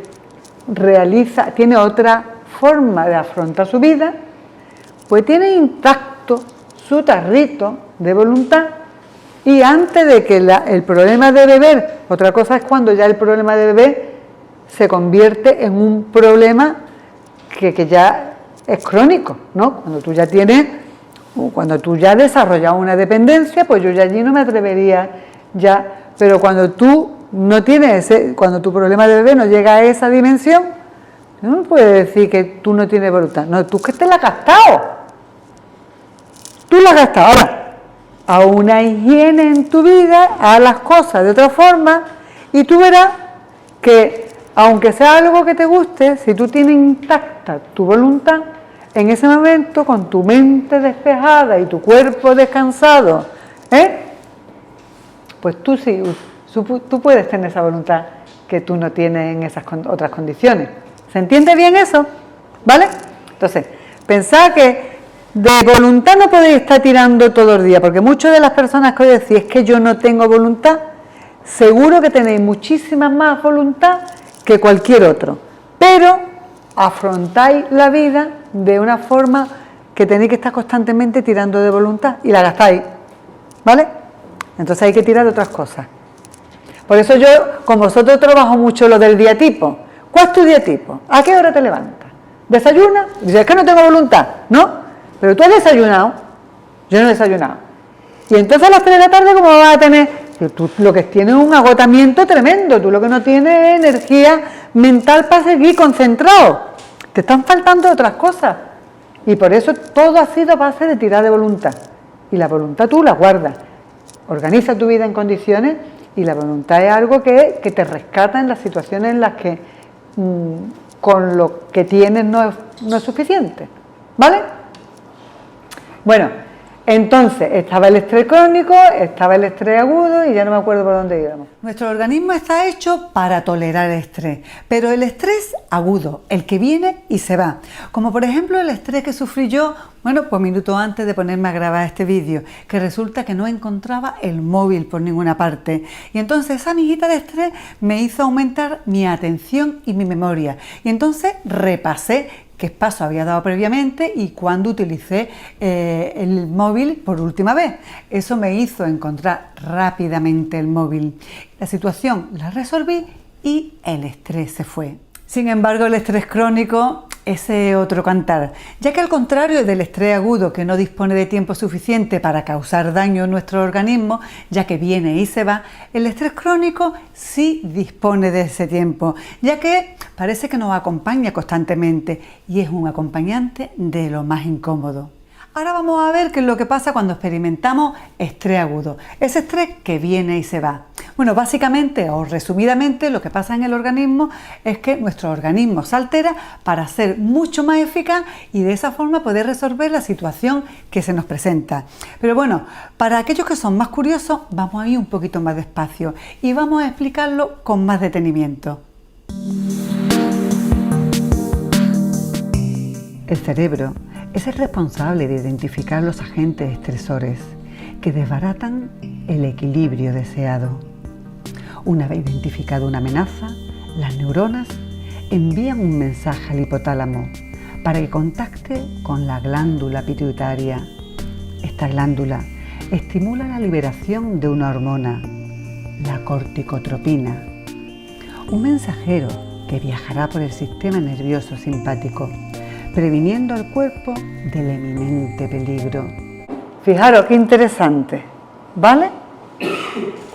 tiene otra forma de afrontar su vida, pues tiene intacto su tarrito de voluntad. Y antes de que el problema de beber, otra cosa es cuando ya el problema de beber se convierte en un problema que ya es crónico, ¿no? Cuando tú ya has desarrollado una dependencia, pues yo ya allí no me atrevería ya, pero cuando tú no tienes cuando tu problema de beber no llega a esa dimensión, no me puedes decir que tú no tienes voluntad, no, tú que te la has gastado, tú la has gastado. Ahora, a una higiene en tu vida, a las cosas de otra forma, y tú verás que aunque sea algo que te guste, si tú tienes intacta tu voluntad, en ese momento, con tu mente despejada y tu cuerpo descansado, pues tú sí, tú puedes tener esa voluntad que tú no tienes en esas otras condiciones. ¿Se entiende bien eso? ¿Vale? Entonces, pensad que de voluntad no podéis estar tirando todo el día, porque muchas de las personas que os decís que yo no tengo voluntad, seguro que tenéis muchísima más voluntad que cualquier otro, pero afrontáis la vida de una forma que tenéis que estar constantemente tirando de voluntad y la gastáis, ¿vale? Entonces hay que tirar de otras cosas. Por eso yo con vosotros trabajo mucho lo del día tipo. ¿Cuál es tu día tipo? ¿A qué hora te levantas? ¿Desayunas? Dices, es que no tengo voluntad, ¿no? Pero tú has desayunado. Yo no he desayunado. Y entonces a las 3 de la tarde, ¿cómo vas a tener? Tú lo que tienes es un agotamiento tremendo. Tú lo que no tienes es energía mental para seguir concentrado. Te están faltando otras cosas. Y por eso todo ha sido a base de tirar de voluntad. Y la voluntad tú la guardas. Organiza tu vida en condiciones y la voluntad es algo que te rescata en las situaciones en las que con lo que tienes no es suficiente. ¿Vale? Bueno, entonces estaba el estrés crónico, estaba el estrés agudo y ya no me acuerdo por dónde íbamos. Nuestro organismo está hecho para tolerar el estrés, pero el estrés agudo, el que viene y se va, como por ejemplo el estrés que sufrí yo, bueno, pues minutos antes de ponerme a grabar este vídeo, que resulta que no encontraba el móvil por ninguna parte. Y entonces esa amiguita de estrés me hizo aumentar mi atención y mi memoria. Y entonces repasé qué paso había dado previamente y cuándo utilicé el móvil por última vez. Eso me hizo encontrar rápidamente el móvil. La situación la resolví y el estrés se fue. Sin embargo, el estrés crónico es otro cantar, ya que al contrario del estrés agudo, que no dispone de tiempo suficiente para causar daño en nuestro organismo, ya que viene y se va, el estrés crónico sí dispone de ese tiempo, ya que parece que nos acompaña constantemente y es un acompañante de lo más incómodo. Ahora vamos a ver qué es lo que pasa cuando experimentamos estrés agudo, ese estrés que viene y se va. Bueno, básicamente o resumidamente lo que pasa en el organismo es que nuestro organismo se altera para ser mucho más eficaz y de esa forma poder resolver la situación que se nos presenta. Pero bueno, para aquellos que son más curiosos, vamos a ir un poquito más despacio y vamos a explicarlo con más detenimiento. El cerebro es el responsable de identificar los agentes estresores que desbaratan el equilibrio deseado. Una vez identificada una amenaza, las neuronas envían un mensaje al hipotálamo para que contacte con la glándula pituitaria. Esta glándula estimula la liberación de una hormona, la corticotropina, un mensajero que viajará por el sistema nervioso simpático, previniendo al cuerpo del eminente peligro. Fijaros qué interesante, ¿vale?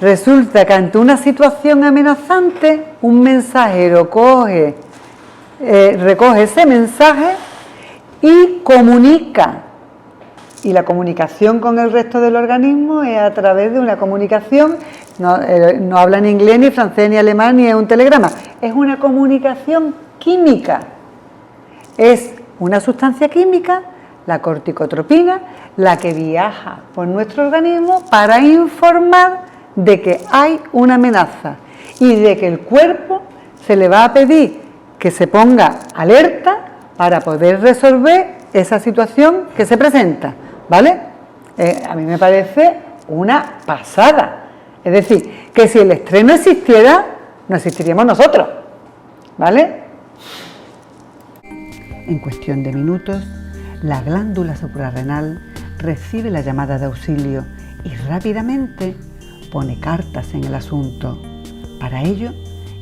Resulta que ante una situación amenazante, un mensajero recoge ese mensaje y comunica Y la comunicación con el resto del organismo es a través de una comunicación, no habla ni inglés, ni francés, ni alemán, ni es un telegrama, es una comunicación química. Es una sustancia química, la corticotropina, la que viaja por nuestro organismo para informar de que hay una amenaza y de que el cuerpo se le va a pedir que se ponga alerta para poder resolver esa situación que se presenta, ¿vale? A mí me parece una pasada. Es decir, que si el estrés no existiera, no existiríamos nosotros, ¿vale? En cuestión de minutos, la glándula suprarrenal recibe la llamada de auxilio y rápidamente pone cartas en el asunto. Para ello,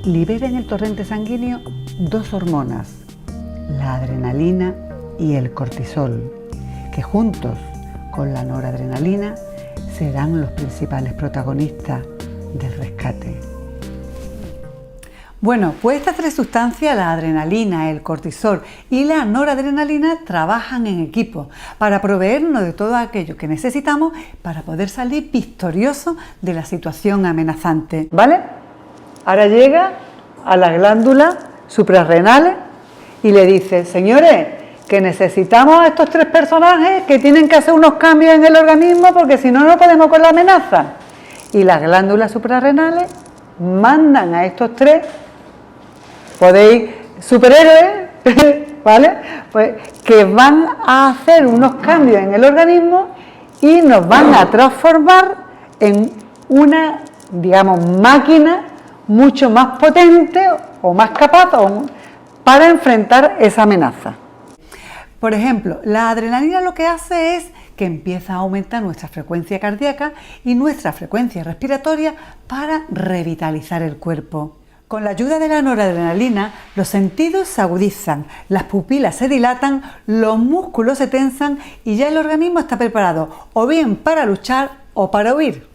libera en el torrente sanguíneo dos hormonas, la adrenalina y el cortisol, que juntos con la noradrenalina serán los principales protagonistas del rescate. Bueno, pues estas tres sustancias, la adrenalina, el cortisol y la noradrenalina, trabajan en equipo para proveernos de todo aquello que necesitamos para poder salir victoriosos de la situación amenazante. ¿Vale? Ahora llega a las glándulas suprarrenales y le dice, señores, que necesitamos a estos tres personajes que tienen que hacer unos cambios en el organismo porque si no, no podemos con la amenaza. Y las glándulas suprarrenales mandan a estos tres, podéis, superhéroes, ¿vale? Pues que van a hacer unos cambios en el organismo y nos van a transformar en una, digamos, máquina mucho más potente o más capaz para enfrentar esa amenaza. Por ejemplo, la adrenalina lo que hace es que empieza a aumentar nuestra frecuencia cardíaca y nuestra frecuencia respiratoria para revitalizar el cuerpo. Con la ayuda de la noradrenalina, los sentidos se agudizan, las pupilas se dilatan, los músculos se tensan y ya el organismo está preparado o bien para luchar o para huir.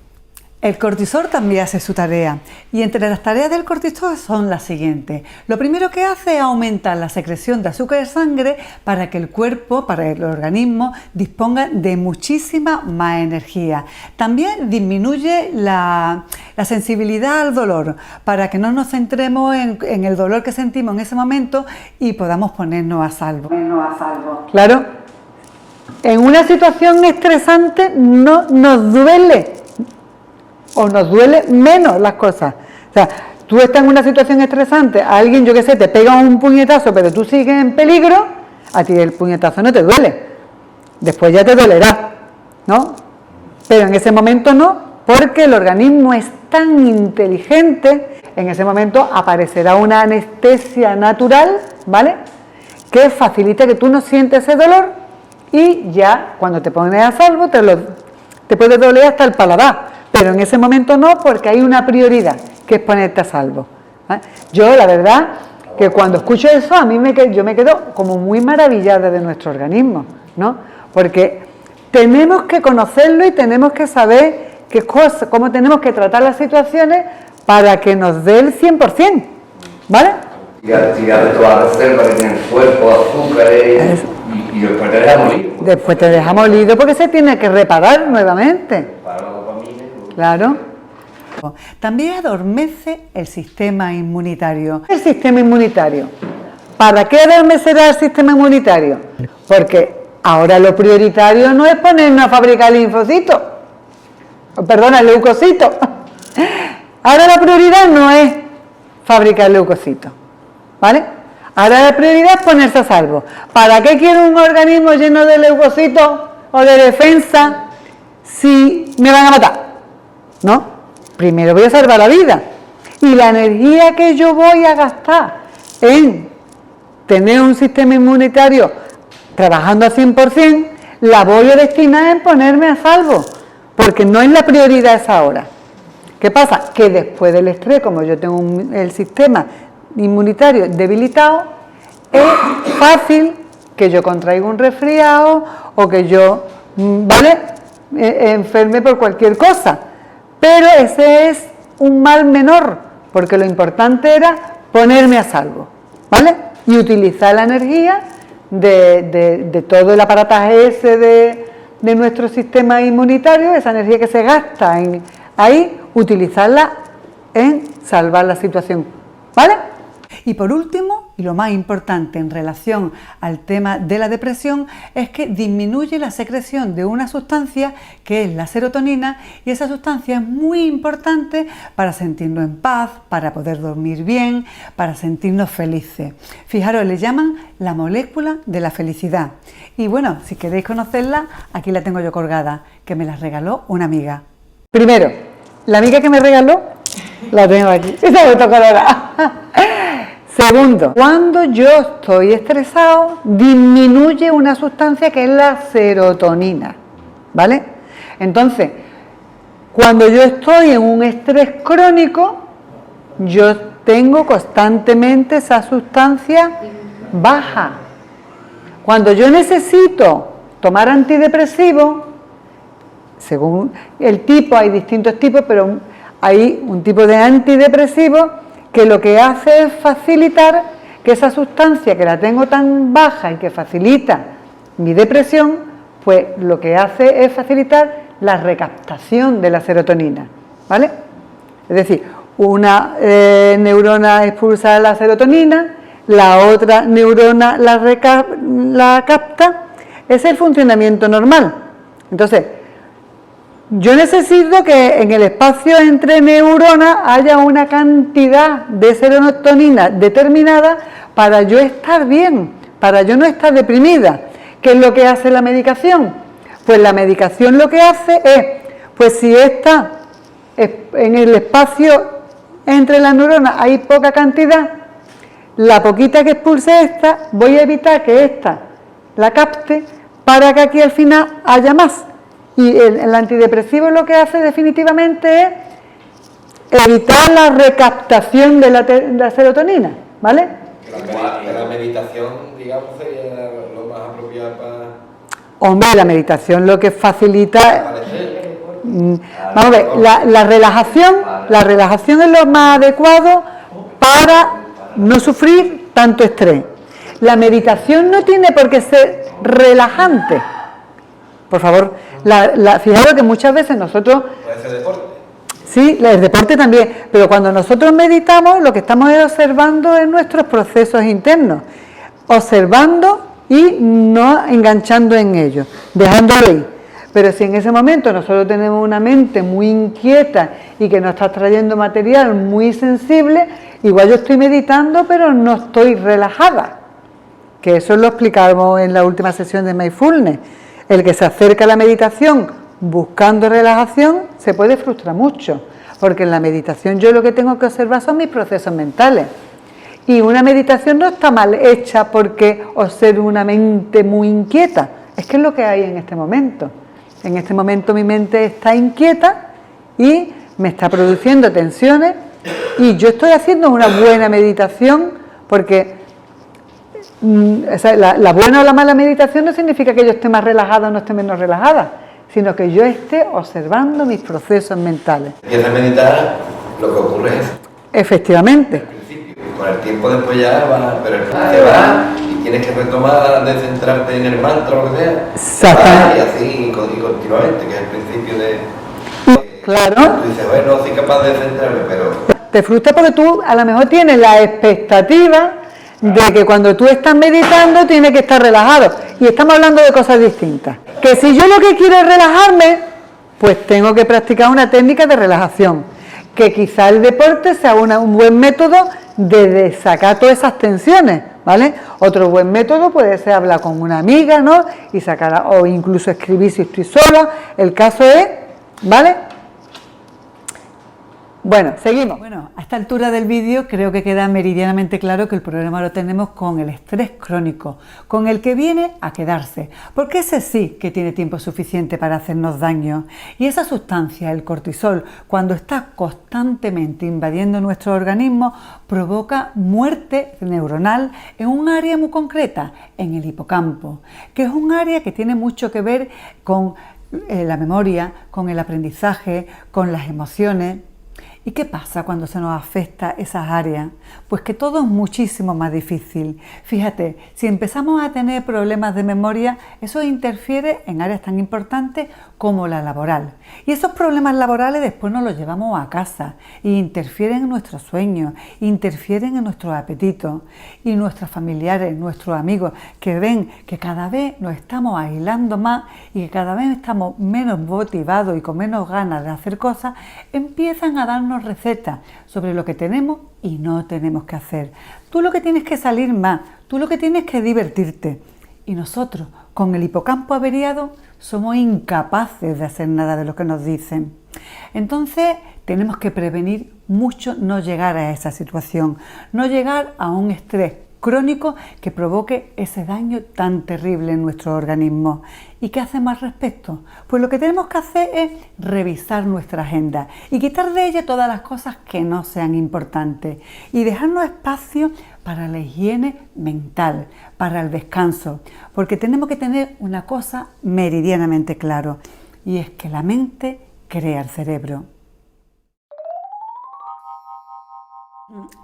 El cortisol también hace su tarea y entre las tareas del cortisol son las siguientes. Lo primero que hace es aumentar la secreción de azúcar de sangre para que el cuerpo, para el organismo, disponga de muchísima más energía. También disminuye la sensibilidad al dolor para que no nos centremos en el dolor que sentimos en ese momento y podamos ponernos a salvo. Claro, en una situación estresante no nos duele. O nos duele menos las cosas. O sea, tú estás en una situación estresante, a alguien, yo qué sé, te pega un puñetazo, pero tú sigues en peligro, a ti el puñetazo no te duele. Después ya te dolerá, ¿no? Pero en ese momento no, porque el organismo es tan inteligente, en ese momento aparecerá una anestesia natural, ¿vale? Que facilita que tú no sientes ese dolor y ya cuando te pones a salvo te puede doler hasta el paladar. Pero en ese momento no, porque hay una prioridad, que es ponerte a salvo. ¿Vale? Yo, la verdad, que cuando escucho eso, yo me quedo como muy maravillada de nuestro organismo, ¿no? Porque tenemos que conocerlo y tenemos que saber cómo tenemos que tratar las situaciones para que nos dé el 100%, ¿vale? Tirar toda la reserva que tiene el cuerpo, azúcares, y después te deja molido. Después te deja molido porque se tiene que reparar nuevamente. Claro. También adormece el sistema inmunitario. El sistema inmunitario. ¿Para qué adormecerá el sistema inmunitario? Porque ahora lo prioritario no es ponernos a fabricar linfocitos. Leucocitos. Ahora la prioridad no es fabricar leucocitos. ¿Vale? Ahora la prioridad es ponerse a salvo. ¿Para qué quiero un organismo lleno de leucocitos o de defensa si me van a matar? ¿No? Primero voy a salvar la vida. Y la energía que yo voy a gastar en tener un sistema inmunitario trabajando al 100%, la voy a destinar en ponerme a salvo, porque no es la prioridad esa hora. ¿Qué pasa? Que después del estrés, como yo tengo el sistema inmunitario debilitado, es fácil que yo contraiga un resfriado o que yo, enferme por cualquier cosa. Pero ese es un mal menor, porque lo importante era ponerme a salvo, ¿vale? Y utilizar la energía de todo el aparataje ese de nuestro sistema inmunitario, esa energía que se gasta en ahí, utilizarla en salvar la situación, ¿vale? Y por último, y lo más importante en relación al tema de la depresión, es que disminuye la secreción de una sustancia que es la serotonina, y esa sustancia es muy importante para sentirnos en paz, para poder dormir bien, para sentirnos felices. Fijaros, le llaman la molécula de la felicidad. Y bueno, si queréis conocerla, aquí la tengo yo colgada, que me la regaló una amiga. Primero, la amiga que me regaló, la tengo aquí, esta foto colorada. Segundo, cuando yo estoy estresado, disminuye una sustancia que es la serotonina, ¿vale? Entonces, cuando yo estoy en un estrés crónico, yo tengo constantemente esa sustancia baja. Cuando yo necesito tomar antidepresivos, según el tipo, hay distintos tipos, pero hay un tipo de antidepresivo que lo que hace es facilitar que esa sustancia que la tengo tan baja y que facilita mi depresión, pues lo que hace es facilitar la recaptación de la serotonina, ¿vale? Es decir, una neurona expulsa la serotonina, la otra neurona la capta, ese es el funcionamiento normal. Entonces, yo necesito que en el espacio entre neuronas haya una cantidad de serotonina determinada para yo estar bien, para yo no estar deprimida. ¿Qué es lo que hace la medicación? Pues la medicación lo que hace es, pues si está en el espacio entre las neuronas hay poca cantidad, la poquita que expulse esta, voy a evitar que esta la capte para que aquí al final haya más. Y el antidepresivo lo que hace definitivamente es evitar la recaptación de la serotonina, ¿vale? La meditación, digamos, sería lo más apropiado para... Hombre, la meditación lo que facilita... Vamos a ver, la relajación es lo más adecuado para no sufrir tanto estrés. La meditación no tiene por qué ser relajante. Por favor, fijaros que muchas veces nosotros... ¿Puede ser deporte? Sí, el deporte también, pero cuando nosotros meditamos lo que estamos es observando en nuestros procesos internos, observando y no enganchando en ellos, dejándolo ahí. Pero si en ese momento nosotros tenemos una mente muy inquieta y que nos está trayendo material muy sensible, igual yo estoy meditando pero no estoy relajada, que eso lo explicamos en la última sesión de Mindfulness. El que se acerca a la meditación buscando relajación se puede frustrar mucho, porque en la meditación yo lo que tengo que observar son mis procesos mentales. Y una meditación no está mal hecha porque observo una mente muy inquieta, es que es lo que hay en este momento. En este momento mi mente está inquieta y me está produciendo tensiones y yo estoy haciendo una buena meditación porque la buena o la mala meditación no significa que yo esté más relajada o no esté menos relajada, sino que yo esté observando mis procesos mentales. Empieza a meditar, lo que ocurre es... Efectivamente. Al principio, con el tiempo después ya va, pero el tiempo se va y tienes que retomar, de centrarte en el mantra o lo que sea. Exactamente. Y así continuamente, que es el principio de... Claro. Tú dices, bueno, soy capaz de centrarme, pero... Te frustra porque tú a lo mejor tienes la expectativa de que cuando tú estás meditando tienes que estar relajado. Y estamos hablando de cosas distintas. Que si yo lo que quiero es relajarme, pues tengo que practicar una técnica de relajación. Que quizá el deporte sea un buen método de sacar todas esas tensiones, ¿vale? Otro buen método puede ser hablar con una amiga, ¿no? Y sacar, o incluso escribir si estoy sola. El caso es, ¿vale? Bueno, seguimos. Bueno, a esta altura del vídeo creo que queda meridianamente claro que el problema lo tenemos con el estrés crónico, con el que viene a quedarse, porque ese sí que tiene tiempo suficiente para hacernos daño. Y esa sustancia, el cortisol, cuando está constantemente invadiendo nuestro organismo, provoca muerte neuronal en un área muy concreta, en el hipocampo, que es un área que tiene mucho que ver con la memoria, con el aprendizaje, con las emociones. ¿Y qué pasa cuando se nos afecta esas áreas? Pues que todo es muchísimo más difícil. Fíjate, si empezamos a tener problemas de memoria, eso interfiere en áreas tan importantes como la laboral. Y esos problemas laborales después nos los llevamos a casa e interfieren en nuestros sueños, interfieren en nuestros apetitos. Y nuestros familiares, nuestros amigos, que ven que cada vez nos estamos aislando más y que cada vez estamos menos motivados y con menos ganas de hacer cosas, empiezan a darnos recetas sobre lo que tenemos y no tenemos que hacer. Tú lo que tienes que salir más, tú lo que tienes que divertirte. Y nosotros, con el hipocampo averiado, somos incapaces de hacer nada de lo que nos dicen. Entonces, tenemos que prevenir mucho no llegar a esa situación, no llegar a un estrés crónico que provoque ese daño tan terrible en nuestro organismo. ¿Y qué hacemos al respecto? Pues lo que tenemos que hacer es revisar nuestra agenda y quitar de ella todas las cosas que no sean importantes y dejarnos espacio para la higiene mental, para el descanso, porque tenemos que tener una cosa meridianamente claro, y es que la mente crea el cerebro.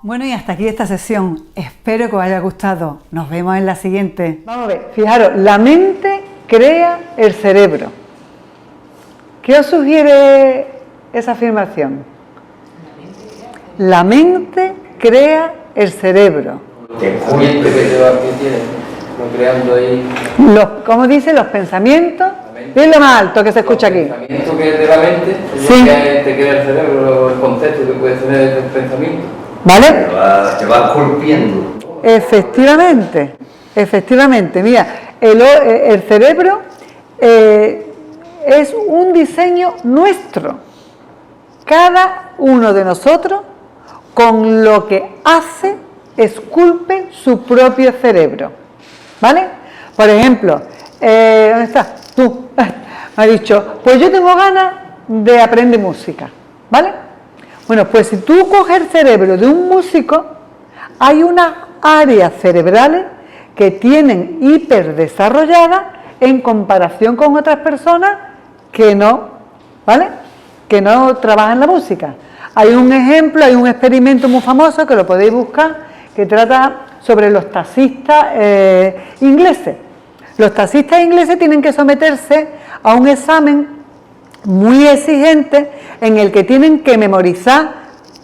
Bueno, y hasta aquí esta sesión. Espero que os haya gustado. Nos vemos en la siguiente. Vamos a ver, fijaros, la mente crea el cerebro. ¿Qué os sugiere esa afirmación? La mente crea el cerebro. Creando ahí. ¿Cómo dice? Los pensamientos. Dilo más alto que se escucha aquí. El pensamiento que es de la mente es Sí. lo que te crea el cerebro, el concepto que puedes tener del pensamiento. ¿Vale? Te va esculpiendo. Efectivamente, mira, el cerebro es un diseño nuestro. Cada uno de nosotros, con lo que hace, esculpe su propio cerebro. ¿Vale? Por ejemplo, ¿dónde estás? Tú me has dicho, pues yo tengo ganas de aprender música. ¿Vale? Bueno, pues si tú coges el cerebro de un músico, hay unas áreas cerebrales que tienen hiperdesarrolladas en comparación con otras personas que no, ¿vale? Que no trabajan la música. Hay un ejemplo, hay un experimento muy famoso que lo podéis buscar, que trata sobre los taxistas ingleses. Los taxistas ingleses tienen que someterse a un examen muy exigente en el que tienen que memorizar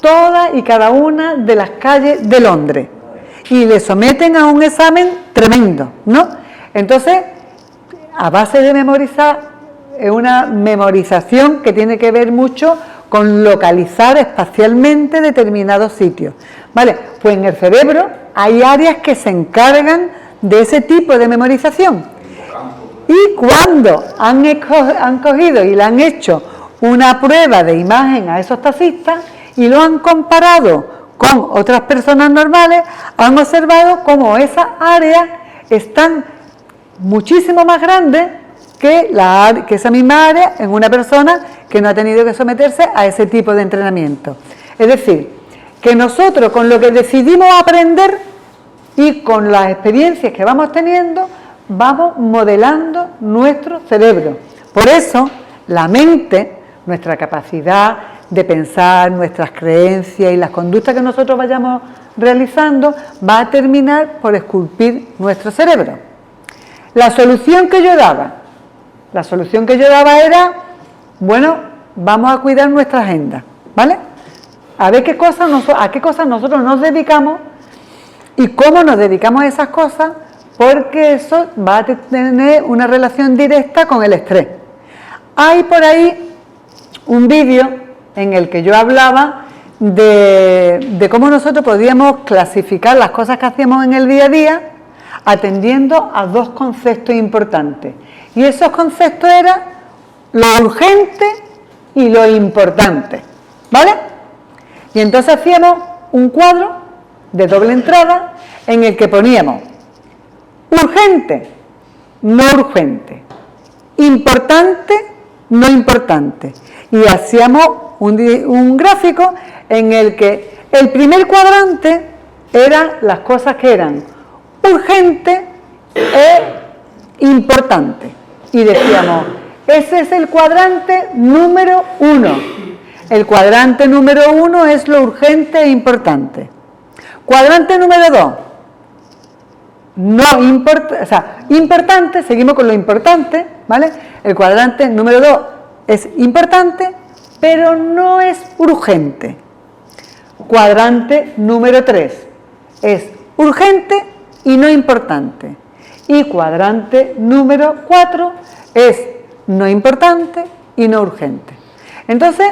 todas y cada una de las calles de Londres y le someten a un examen tremendo, ¿no? Entonces, a base de memorizar, es una memorización que tiene que ver mucho con localizar espacialmente determinados sitios, ¿vale? Pues en el cerebro hay áreas que se encargan de ese tipo de memorización. Y cuando han cogido y le han hecho una prueba de imagen a esos taxistas y lo han comparado con otras personas normales, han observado cómo esas áreas están muchísimo más grandes que esa misma área en una persona que no ha tenido que someterse a ese tipo de entrenamiento. Es decir, que nosotros con lo que decidimos aprender y con las experiencias que vamos teniendo, vamos modelando nuestro cerebro. Por eso, la mente, nuestra capacidad de pensar, nuestras creencias y las conductas que nosotros vayamos realizando, va a terminar por esculpir nuestro cerebro. La solución que yo daba era, bueno, vamos a cuidar nuestra agenda, ¿vale? A ver a qué cosas nosotros nos dedicamos y cómo nos dedicamos a esas cosas, porque eso va a tener una relación directa con el estrés. Hay por ahí un vídeo en el que yo hablaba de cómo nosotros podíamos clasificar las cosas que hacíamos en el día a día atendiendo a dos conceptos importantes. Y esos conceptos eran lo urgente y lo importante, ¿vale? Y entonces hacíamos un cuadro de doble entrada en el que poníamos urgente, no urgente, importante, no importante. Y hacíamos un gráfico en el que el primer cuadrante eran las cosas que eran urgente e importante. Y decíamos, ese es el cuadrante número 1. El cuadrante número 1 es lo urgente e importante. Cuadrante número 2, no importa, o sea, importante, seguimos con lo importante, ¿vale? El cuadrante número 2 es importante, pero no es urgente. Cuadrante número 3 es urgente y no importante. Y cuadrante número 4 es no importante y no urgente. Entonces,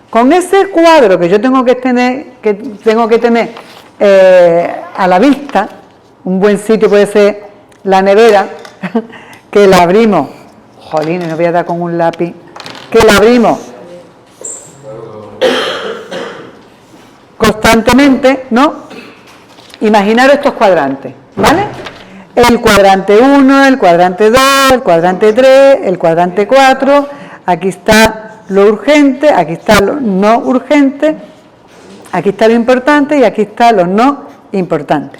con ese cuadro que yo tengo que tener a la vista, un buen sitio puede ser la nevera, que la abrimos, jolines, no voy a dar con un lápiz, que la abrimos constantemente, ¿no? Imaginaros estos cuadrantes, ¿vale? El cuadrante 1, el cuadrante 2, el cuadrante 3, el cuadrante 4, aquí está lo urgente, aquí está lo no urgente, aquí está lo importante y aquí está lo no importante.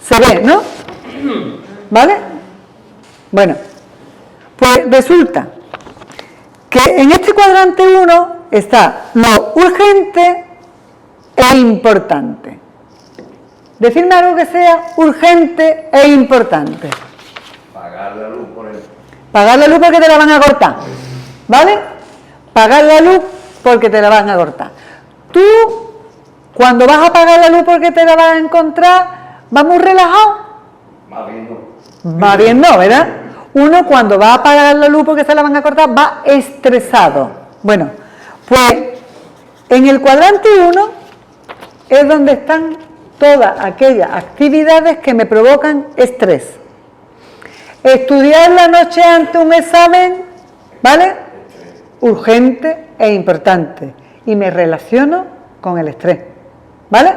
¿Se ve, no? ¿Vale? Bueno, pues resulta que en este cuadrante 1 está lo urgente e importante. Decidme algo que sea urgente e importante. Pagar la luz por el... Pagar la luz porque te la van a cortar, ¿vale? Pagar la luz porque te la van a cortar. Tú, cuando vas a pagar la luz porque te la vas a encontrar, ¿vas muy relajado? Más bien no. Más bien no, ¿verdad? Uno cuando va a pagar la luz porque se la van a cortar va estresado. Bueno, pues en el cuadrante 1 es donde están todas aquellas actividades que me provocan estrés. Estudiar la noche antes un examen, ¿vale? Urgente e importante. Y me relaciono con el estrés, ¿vale?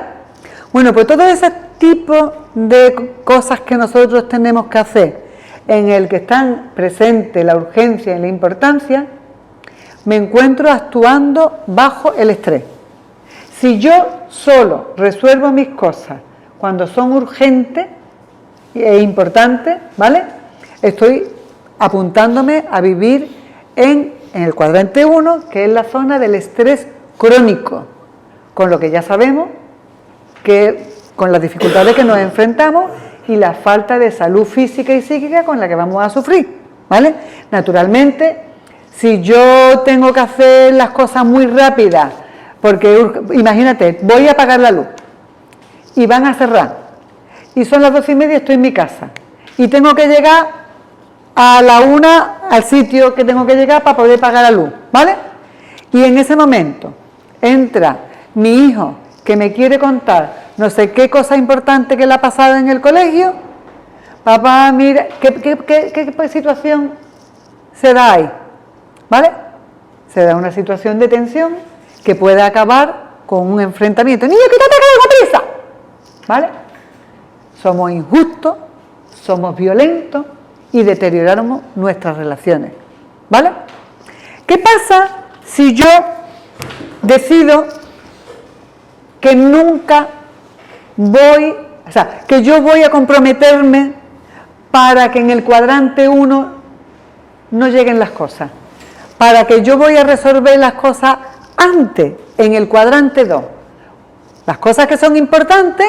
Bueno, pues todo ese tipo de cosas que nosotros tenemos que hacer, en el que están presentes la urgencia y la importancia, me encuentro actuando bajo el estrés. Si yo solo resuelvo mis cosas cuando son urgentes e importantes, ¿vale? Estoy apuntándome a vivir en el cuadrante 1, que es la zona del estrés crónico, con lo que ya sabemos que con las dificultades que nos enfrentamos y la falta de salud física y psíquica con la que vamos a sufrir, ¿vale? Naturalmente, si yo tengo que hacer las cosas muy rápidas, porque imagínate, voy a apagar la luz y van a cerrar y son las 12:30 y estoy en mi casa y tengo que llegar a la 1 al sitio que tengo que llegar para poder apagar la luz, ¿vale? Y en ese momento entra mi hijo que me quiere contar no sé qué cosa importante que le ha pasado en el colegio. Papá, mira, ¿qué situación se da ahí? ¿Vale? Se da una situación de tensión que puede acabar con un enfrentamiento. ¡Niño, quítate acá con prisa! ¿Vale? Somos injustos, somos violentos y deterioramos nuestras relaciones. ¿Vale? ¿Qué pasa si yo decido que nunca voy, o sea, que yo voy a comprometerme para que en el cuadrante 1 no lleguen las cosas? Para que yo voy a resolver las cosas antes, en el cuadrante 2. Las cosas que son importantes,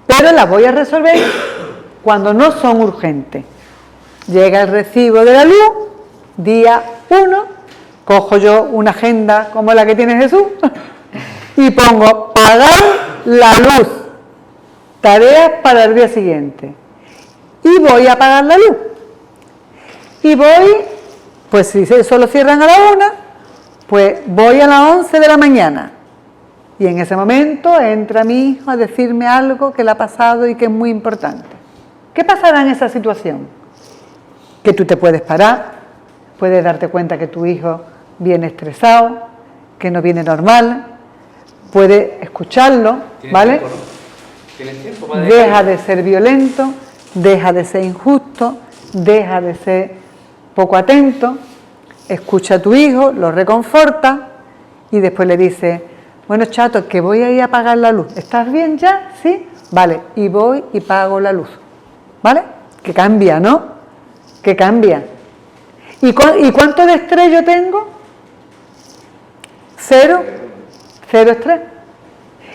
pero las voy a resolver cuando no son urgentes. Llega el recibo de la luz, día 1, cojo yo una agenda como la que tiene Jesús y pongo pagar la luz, tareas para el día siguiente. Y voy a pagar la luz. Y voy, pues si solo cierran a la 1, pues voy a las 11 de la mañana. Y en ese momento entra mi hijo a decirme algo que le ha pasado y que es muy importante. ¿Qué pasará en esa situación? Que tú te puedes parar, puedes darte cuenta que tu hijo viene estresado, que no viene normal, puedes escucharlo, ¿vale? ¿Tienes tiempo para Deja de ser violento, deja de ser injusto, deja de ser poco atento, escucha a tu hijo, lo reconforta y después le dice, bueno, chato, que voy a ir a apagar la luz. ¿Estás bien ya? ¿Sí? Vale, y voy y pago la luz. ¿Vale? Que cambia, ¿no? Que cambia. ¿Y cuánto de estrés yo tengo? Cero estrés.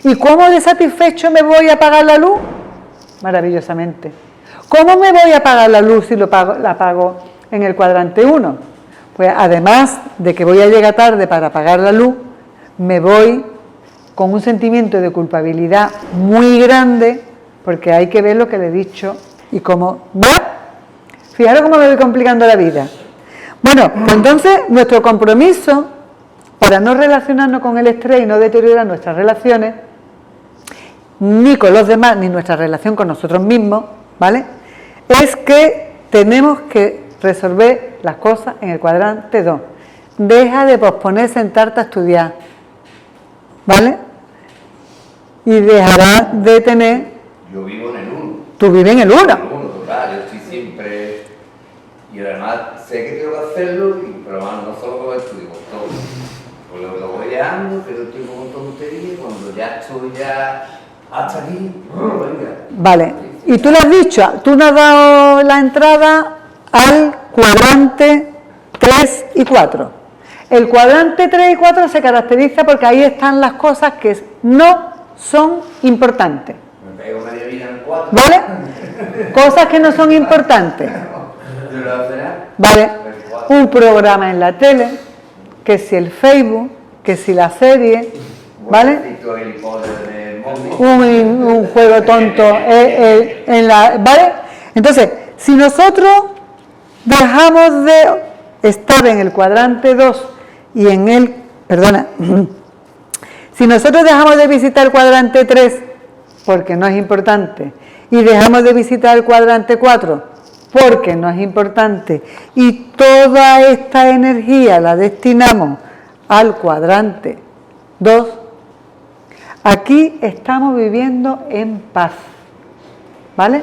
¿Y cómo de satisfecho me voy a apagar la luz? Maravillosamente. ¿Cómo me voy a apagar la luz si la apago en el cuadrante 1? Pues además de que voy a llegar tarde para apagar la luz, me voy con un sentimiento de culpabilidad muy grande, porque hay que ver lo que le he dicho y cómo va. Fijaros cómo me voy complicando la vida. Bueno, pues entonces nuestro compromiso para no relacionarnos con el estrés y no deteriorar nuestras relaciones, ni con los demás, ni nuestra relación con nosotros mismos, ¿vale? Es que tenemos que resolver las cosas en el cuadrante 2. Deja de posponer sentarte a estudiar, ¿vale? Y dejarás de tener... Yo vivo en el 1. Tú vives en el 1. En el 1, total, yo estoy siempre... Y además sé que tengo que hacerlo, pero además no solo con el estudio, con todo. Pues lo voy dejando, pero estoy con tonterías, cuando ya estoy ya hasta aquí, venga. Vale, y tú lo has dicho, tú nos has dado la entrada al cuadrante 3 y 4. El cuadrante 3 y 4 se caracteriza porque ahí están las cosas que no son importantes. Me pego media vida en el 4. ¿Vale? Cosas que no son importantes. ¿Vale? Un programa en la tele, que si el Facebook, que si la serie, ¿vale? Un juego tonto en la... ¿Vale? Entonces, si nosotros dejamos de estar en el cuadrante 2 y en el... Perdona. Si nosotros dejamos de visitar el cuadrante 3 porque no es importante y dejamos de visitar el cuadrante 4 porque no es importante y toda esta energía la destinamos al cuadrante 2, aquí estamos viviendo en paz, ¿vale?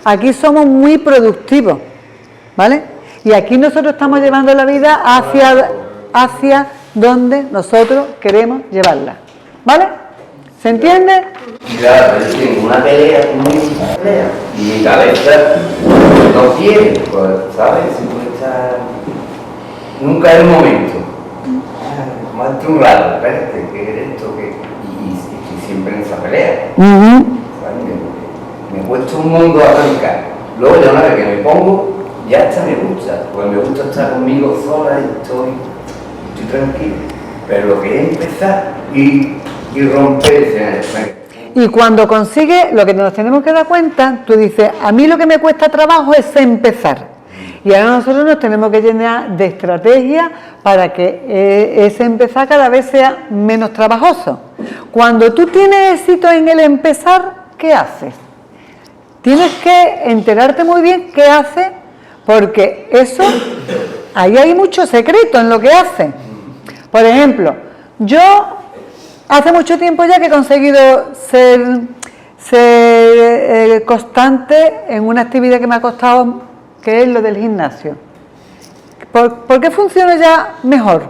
Aquí somos muy productivos, ¿vale? Y aquí nosotros estamos llevando la vida hacia donde nosotros queremos llevarla, ¿vale? ¿Se entiende? Claro, yo tengo una pelea conmigo, y mi cabeza no quiere, pues, ¿sabes? Siempre está... Nunca es el momento. Más un rato, espérate, ¿qué es esto? Y estoy siempre en esa pelea. ¿Sabes? Me cuesta un mundo arrancar. Luego ya una vez que me pongo, ya hasta me gusta, porque me gusta estar conmigo sola y estoy tranquilo. Pero lo que es empezar y romperse. Y cuando consigue, lo que nos tenemos que dar cuenta, tú dices, a mí lo que me cuesta trabajo es empezar. Y ahora nosotros nos tenemos que llenar de estrategias para que ese empezar cada vez sea menos trabajoso. Cuando tú tienes éxito en el empezar, ¿qué haces? Tienes que enterarte muy bien qué haces, porque eso, ahí hay mucho secreto en lo que haces. Por ejemplo, yo hace mucho tiempo ya que he conseguido ser constante en una actividad que me ha costado, que es lo del gimnasio. ¿Por qué funciona ya mejor?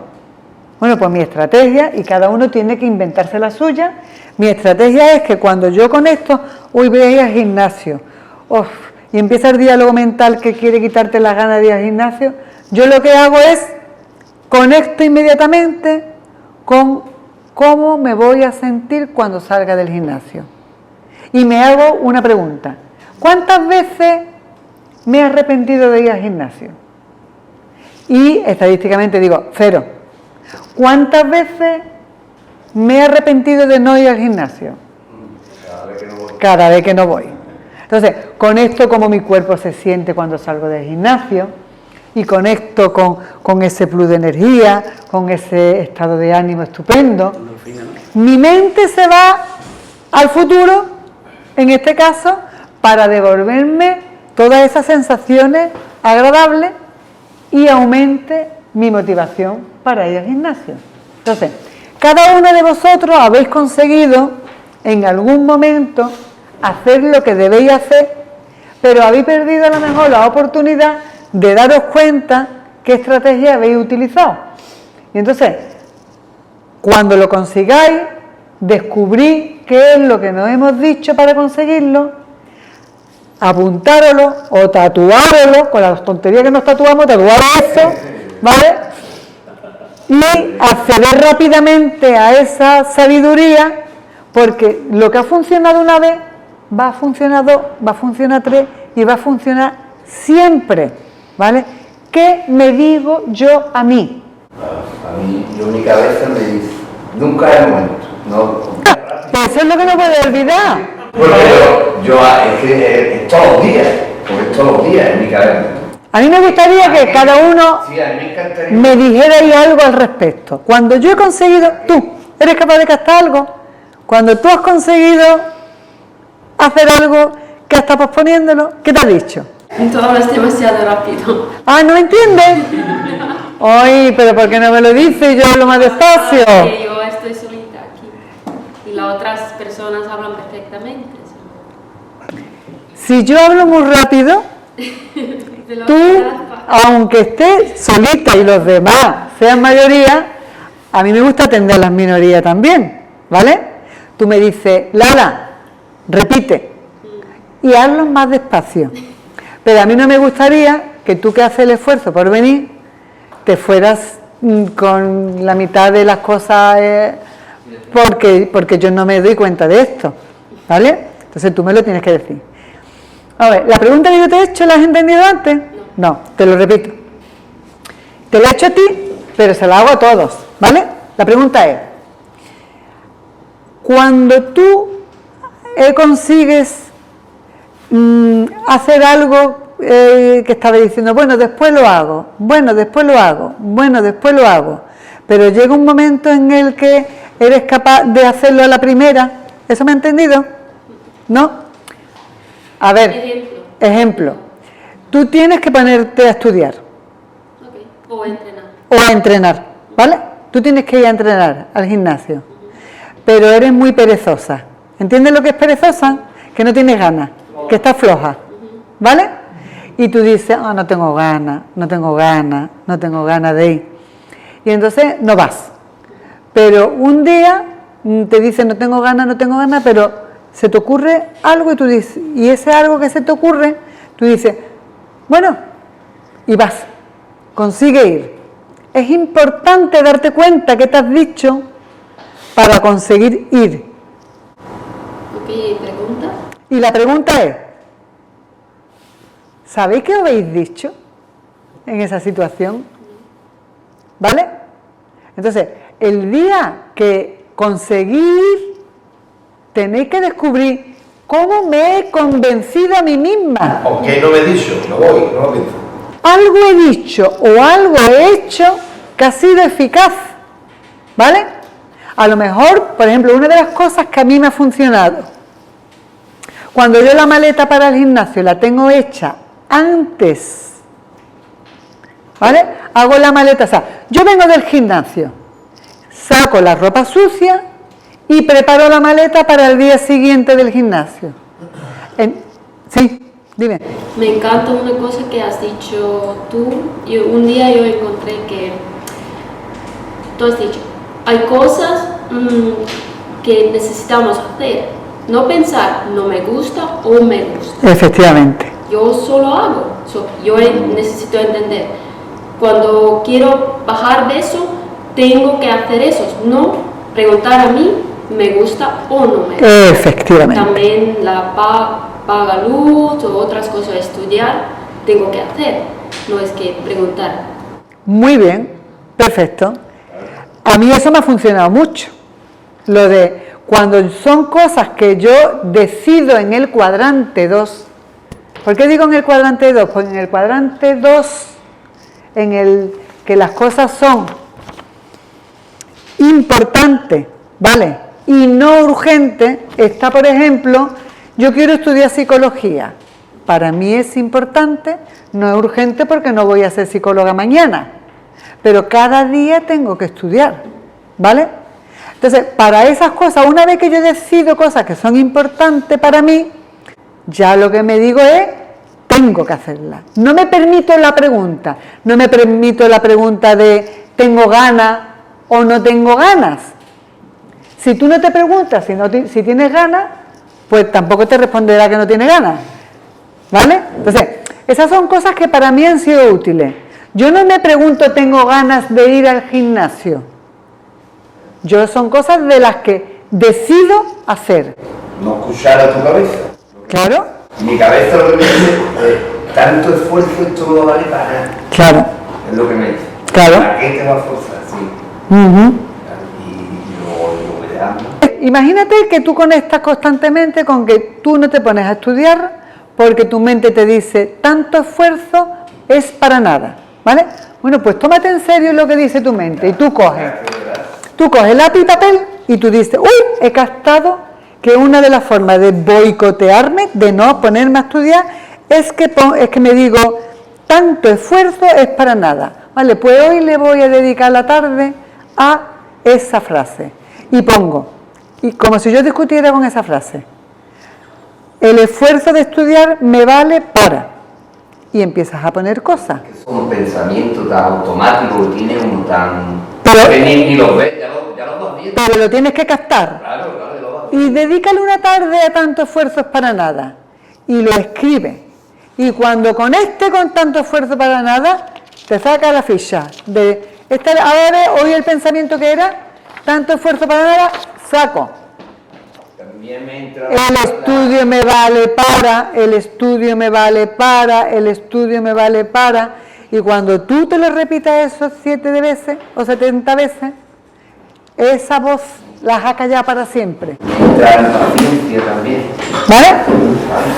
Bueno, pues mi estrategia, y cada uno tiene que inventarse la suya, mi estrategia es que cuando yo conecto, voy a ir al gimnasio, y empieza el diálogo mental que quiere quitarte las ganas de ir al gimnasio, yo lo que hago es conecto inmediatamente con cómo me voy a sentir cuando salga del gimnasio. Y me hago una pregunta: ¿cuántas veces me he arrepentido de ir al gimnasio? Y estadísticamente digo, 0. ¿Cuántas veces me he arrepentido de no ir al gimnasio? Cada vez que no voy. Entonces, conecto cómo mi cuerpo se siente cuando salgo del gimnasio y conecto con ese plus de energía, con ese estado de ánimo estupendo. Mi mente se va al futuro, en este caso, para devolverme todas esas sensaciones agradables y aumente mi motivación para ir al gimnasio. Entonces, cada uno de vosotros habéis conseguido en algún momento hacer lo que debéis hacer, pero habéis perdido a lo mejor la oportunidad de daros cuenta qué estrategia habéis utilizado. Y entonces, cuando lo consigáis, descubrí qué es lo que nos hemos dicho para conseguirlo, apuntároslo o tatuároslo, con las tonterías que nos tatuamos, tatuar eso, ¿vale? y acceder rápidamente a esa sabiduría, porque lo que ha funcionado una vez va a funcionar 2, va a funcionar 3 y va a funcionar siempre, ¿vale? ¿Qué me digo yo a mí? A mí, yo en mi cabeza me dice, nunca es el momento. No. Eso es lo que no puedo olvidar. Porque yo es que es todos los días, porque es todos los días en mi cabeza. A mí me gustaría que cada uno Sí, a mí me encantaría. me dijera ahí algo al respecto. Cuando yo he conseguido, tú eres capaz de captar algo, cuando tú has conseguido hacer algo que estás posponiéndolo, ¿qué te has dicho? Tú hablas demasiado rápido. Ah, ¿no me entiendes? Ay, pero ¿por qué no me lo dices? Yo hablo más despacio. Que yo estoy solita aquí y las otras personas hablan perfectamente. Si yo hablo muy rápido, De lo tú, que aunque estés solita y los demás sean mayoría, a mí me gusta atender a las minorías también, ¿vale? Tú me dices, Lala, repite, y hazlo más despacio. Pero a mí no me gustaría que tú, que haces el esfuerzo por venir, te fueras con la mitad de las cosas, porque yo no me doy cuenta de esto, ¿vale? Entonces tú me lo tienes que decir. A ver, la pregunta que yo te he hecho, ¿la has entendido antes? No, te lo repito. Te la he hecho a ti, pero se la hago a todos, ¿vale? La pregunta es, cuando tú consigues hacer algo que estaba diciendo, bueno, después lo hago, bueno, después lo hago, bueno, después lo hago, pero llega un momento en el que eres capaz de hacerlo a la primera, ¿eso me ha entendido? ¿No? A ver, ejemplo, tú tienes que ponerte a estudiar. Okay. O entrenar. O a entrenar, ¿vale? Tú tienes que ir a entrenar al gimnasio, pero eres muy perezosa. ¿Entiendes lo que es perezosa? Que no tienes ganas, que estás floja, ¿vale? Y tú dices, ah, no tengo ganas, no tengo ganas, no tengo ganas de ir. Y entonces no vas. Pero un día te dices, no tengo ganas, pero se te ocurre algo y tú dices, y ese algo que se te ocurre, tú dices, bueno, y vas, consigue ir. Es importante darte cuenta que te has dicho para conseguir ir. Ok, pregunta. Y la pregunta es, ¿sabéis qué habéis dicho en esa situación? ¿Vale? Entonces, el día que conseguís, tenéis que descubrir cómo me he convencido a mí misma. ¿O qué no me he dicho? No voy, no lo pienso. Algo he dicho o algo he hecho que ha sido eficaz, ¿vale? A lo mejor, por ejemplo, una de las cosas que a mí me ha funcionado, cuando yo la maleta para el gimnasio la tengo hecha antes, ¿vale? Hago la maleta, o sea, yo vengo del gimnasio, saco la ropa sucia y preparo la maleta para el día siguiente del gimnasio. Sí, dime. Me encanta una cosa que has dicho tú. Un día yo encontré que tú has dicho, hay cosas que necesitamos hacer. No pensar, no me gusta o me gusta. Efectivamente. Yo solo hago. Yo necesito entender. Cuando quiero bajar de eso, tengo que hacer eso. No preguntar a mí, me gusta o no me gusta. Efectivamente. También la paga luz o otras cosas, estudiar, tengo que hacer. No es que preguntar. Muy bien, perfecto. A mí eso me ha funcionado mucho. Lo de cuando son cosas que yo decido en el cuadrante 2. ¿Por qué digo en el cuadrante 2? Pues en el cuadrante 2, en el que las cosas son importantes, ¿vale? Y no urgentes, está, por ejemplo, yo quiero estudiar psicología. Para mí es importante, no es urgente porque no voy a ser psicóloga mañana, pero cada día tengo que estudiar, ¿vale? Entonces, para esas cosas, una vez que yo decido cosas que son importantes para mí, ya lo que me digo es, tengo que hacerlas. No me permito la pregunta, no me permito la pregunta de ¿tengo ganas o no tengo ganas? Si tú no te preguntas si tienes ganas, pues tampoco te responderá que no tienes ganas, ¿vale? Entonces, esas son cosas que para mí han sido útiles. Yo no me pregunto, ¿tengo ganas de ir al gimnasio? Yo son cosas de las que decido hacer. No escuchar a tu cabeza. Claro. Mi cabeza lo que me dice, tanto esfuerzo esto no vale para nada. Claro. Es lo que me dice. Claro. ¿Para qué te va a forzar? Sí. Ujú. Y lo verás. Imagínate que tú conectas constantemente con que tú no te pones a estudiar porque tu mente te dice, tanto esfuerzo es para nada, ¿vale? Bueno, pues tómate en serio lo que dice tu mente y tú coges lápiz y papel y tú dices, uy, he captado que una de las formas de boicotearme, de no ponerme a estudiar, es que me digo, tanto esfuerzo es para nada, ¿vale? Pues hoy le voy a dedicar la tarde a esa frase y pongo, y como si yo discutiera con esa frase, el esfuerzo de estudiar me vale para, y empiezas a poner cosas. Que son pensamientos tan automáticos que tiene uno tan... Pero- que ni los ves, ya los vas viendo. Pero lo tienes que captar. Claro, lo vas viendo. Y dedícale una tarde a tanto esfuerzo es para nada. Y lo escribe. Y cuando conecte con tanto esfuerzo para nada, te saca la ficha. Ahora, hoy el pensamiento que era, tanto esfuerzo para nada, saco. También me entra... El estudio me vale para, el estudio me vale para, el estudio me vale para. Y cuando tú te lo repitas eso 7 veces o 70 veces, esa voz la saca ya para siempre. Entra en paciencia también. ¿Vale?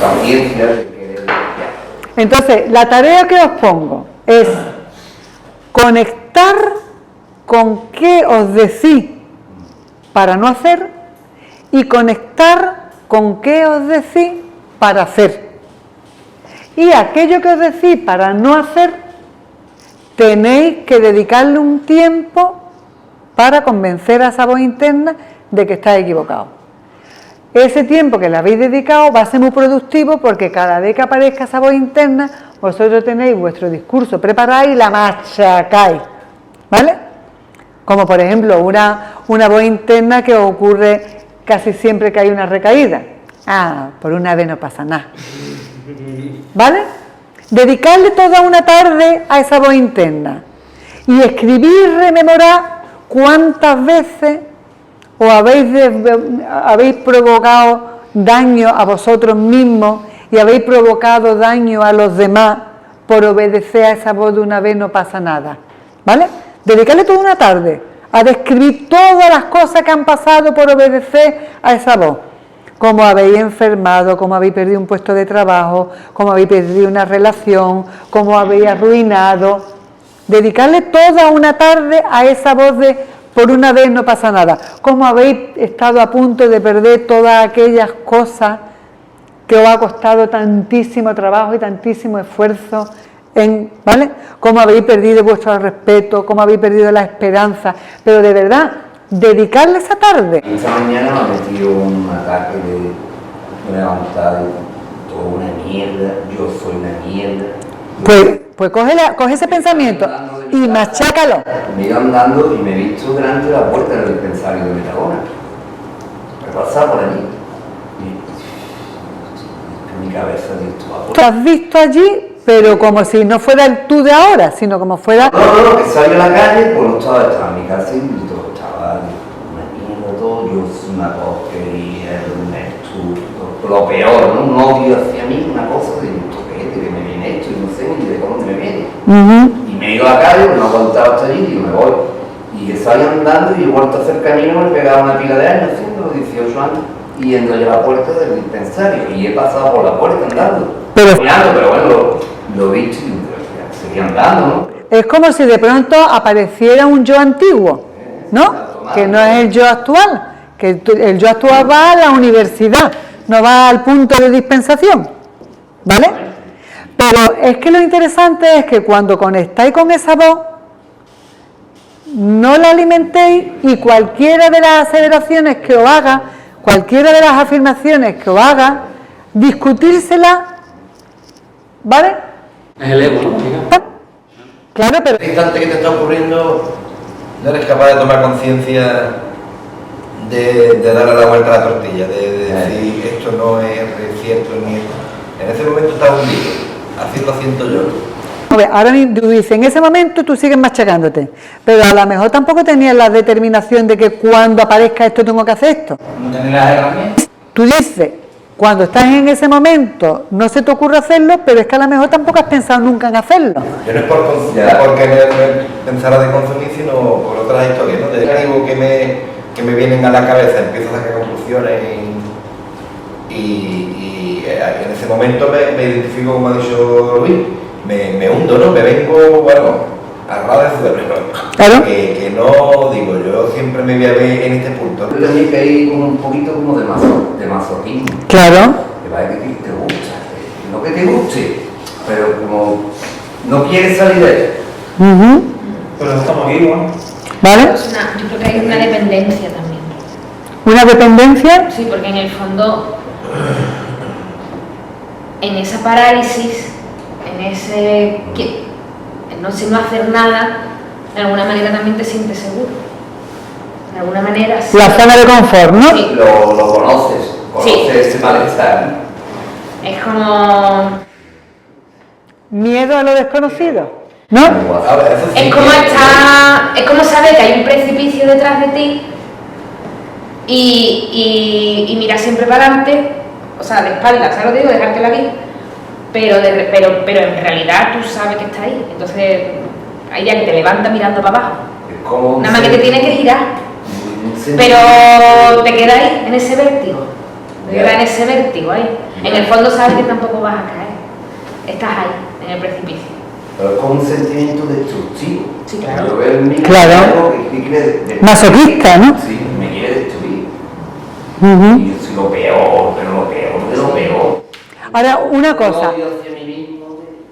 Paciencia de querer... Entonces, la tarea que os pongo es conectar con qué os decís para no hacer y conectar con qué os decís para hacer. Y aquello que os decís para no hacer, tenéis que dedicarle un tiempo para convencer a esa voz interna de que estáis equivocados. Ese tiempo que le habéis dedicado va a ser muy productivo porque cada vez que aparezca esa voz interna, vosotros tenéis vuestro discurso preparado y la machacáis, ¿vale? Como por ejemplo una voz interna que ocurre casi siempre que hay una recaída. Ah, por una vez no pasa nada. ¿Vale? Dedicarle toda una tarde a esa voz interna y escribir, rememorar cuántas veces os habéis provocado daño a vosotros mismos y habéis provocado daño a los demás por obedecer a esa voz de una vez no pasa nada, ¿vale? Dedicarle toda una tarde a describir todas las cosas que han pasado por obedecer a esa voz. Cómo habéis enfermado, cómo habéis perdido un puesto de trabajo, cómo habéis perdido una relación, cómo habéis arruinado. Dedicarle toda una tarde a esa voz de por una vez no pasa nada. Cómo habéis estado a punto de perder todas aquellas cosas que os ha costado tantísimo trabajo y tantísimo esfuerzo, ¿vale? Cómo habéis perdido vuestro respeto, cómo habéis perdido la esperanza. Pero de verdad, dedicarle esa tarde. Esta mañana me ha metido un ataque de levantar toda una mierda, yo soy una mierda. Pues coge ese pensamiento y machácalo. Me he ido andando y me he visto delante de la puerta del dispensario de Metagona. He pasado por allí. Y en mi cabeza he visto Tú has visto allí, pero como si no fuera el tú de ahora, sino como fuera... No, que salí a la calle, pues no estaba en mi casa y todo estaba una mierda, todo, yo soy una porquería, un estúpido, lo peor, ¿no? Un odio hacia mí, una cosa de toquete, que me viene esto y no sé ni de dónde me viene. Y me he ido a la calle, no he aguantado hasta allí y me voy. Y que salí andando y he vuelto a hacer camino, me he pegado una pila de años, haciendo 18 años, y yendo a la puerta del dispensario. Y he pasado por la puerta andando. Pero bueno, lo he visto y seguí andando, ¿no? Es como si de pronto apareciera un yo antiguo, ¿no? Que no es el yo actual, que el yo actual va a la universidad, no va al punto de dispensación, ¿vale? Pero es que lo interesante es que cuando conectáis con esa voz, no la alimentéis y cualquiera de las aseveraciones que os haga, cualquiera de las afirmaciones que os haga, discutírsela, ¿vale? Es el ego, ¿no? Claro, pero... El instante que te está ocurriendo, no eres capaz de tomar conciencia de darle la vuelta a la tortilla, de decir esto no es cierto ni esto. En ese momento estás hundido, así lo siento yo. ver, ahora mismo tú dices, en ese momento tú sigues machacándote, pero a lo mejor tampoco tenías la determinación de que cuando aparezca esto tengo que hacer esto. No tenés las herramientas. Tú dices, cuando estás en ese momento no se te ocurre hacerlo, pero es que a lo mejor tampoco has pensado nunca en hacerlo. Yo no es por querer pensar de consumir, sino por otras historias, ¿no? De algo que me vienen a la cabeza, empiezo a sacar conclusiones y en ese momento me identifico, como ha dicho Luis, me hundo, ¿no? Me vengo, bueno, a ras de suelo, ¿no? Claro. Que no, digo, yo siempre me voy a ver en este punto. Yo también que hay como un poquito como de masoquismo. Claro. Que vaya que te gusta, no que te guste, pero como no quieres salir de él. Pero no estamos aquí, ¿no? ¿Vale? Yo creo que hay una dependencia también. ¿Una dependencia? Sí, porque en el fondo, en esa parálisis, en ese no hacer nada, de alguna manera también te sientes seguro. De alguna manera sí. La zona de confort, ¿no? Sí. Lo conoces ese malestar. Es como... Miedo a lo desconocido, ¿no? A ver, eso sí Es como es como saber que hay un precipicio detrás de ti y mirar siempre para adelante, o sea, de espaldas, ¿sabes lo que digo? Dejártela aquí, pero en realidad tú sabes que está ahí, entonces hay ya que te levantas mirando para abajo, Es como nada más que te tienes que girar, pero te quedas ahí, en ese vértigo, ahí, en el fondo sabes que tampoco vas a caer, estás ahí, en el precipicio. Pero es como un sentimiento destructivo. Sí, claro. Yo veo en mí Claro. algo que quiere destruir. Masoquista, ¿no? Sí, me quiere destruir. Ujú. Y yo soy lo peor, pero lo peor de lo peor. Ahora, una cosa, Odio hacia mí mismo.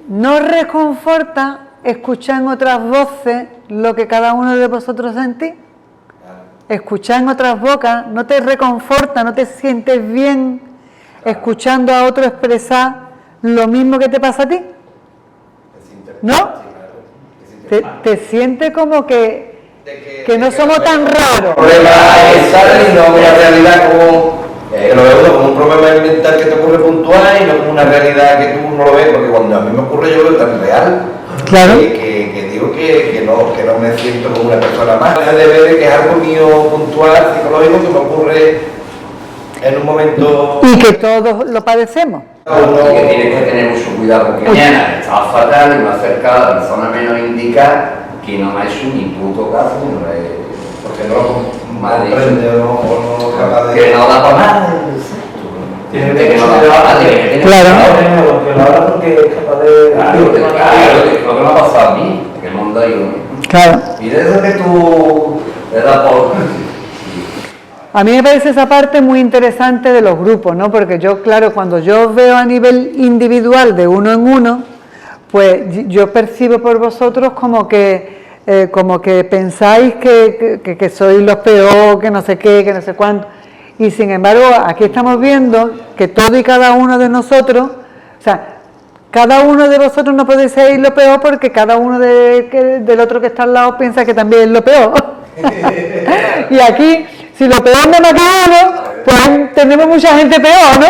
¿no reconforta escuchar en otras voces lo que cada uno de vosotros sentís? Escuchar en otras bocas, ¿no te reconforta, no te sientes bien escuchando a otro expresar lo mismo que te pasa a ti? ¿No? Te sientes como que no somos tan raros. El problema es y no una realidad como lo veo como un problema mental que te ocurre puntual y no como una realidad que tú no lo ves, porque cuando a mí me ocurre yo lo veo tan real. Claro. Que digo que no me siento como una persona más. De ver que es algo mío puntual, psicológico, que me ocurre en un momento. Y que todos lo padecemos. Y que tienes que tener mucho cuidado porque mañana estaba fatal y me acerca a la persona menos indicada que no me ha hecho ni puto caso, Porque no lo Madre. comprende o no capaz de. que no da para nada. Gente que no da para nada, tiene que tener Claro. Que lo habla porque es capaz de... Claro, lo que me ha pasado a mí, que el mundo ha ido. Claro. Y de eso que tú le das por... A mí me parece esa parte muy interesante de los grupos, ¿no? Porque yo, claro, cuando yo veo a nivel individual de uno en uno, pues yo percibo por vosotros como que pensáis que sois los peor, que no sé qué, que no sé cuánto. Y sin embargo, aquí estamos viendo que todo y cada uno de nosotros, o sea, cada uno de vosotros no puede ser lo peor porque cada uno del otro que está al lado piensa que también es lo peor. Y aquí, si lo peor no nos queda uno, pues tenemos mucha gente peor, ¿no?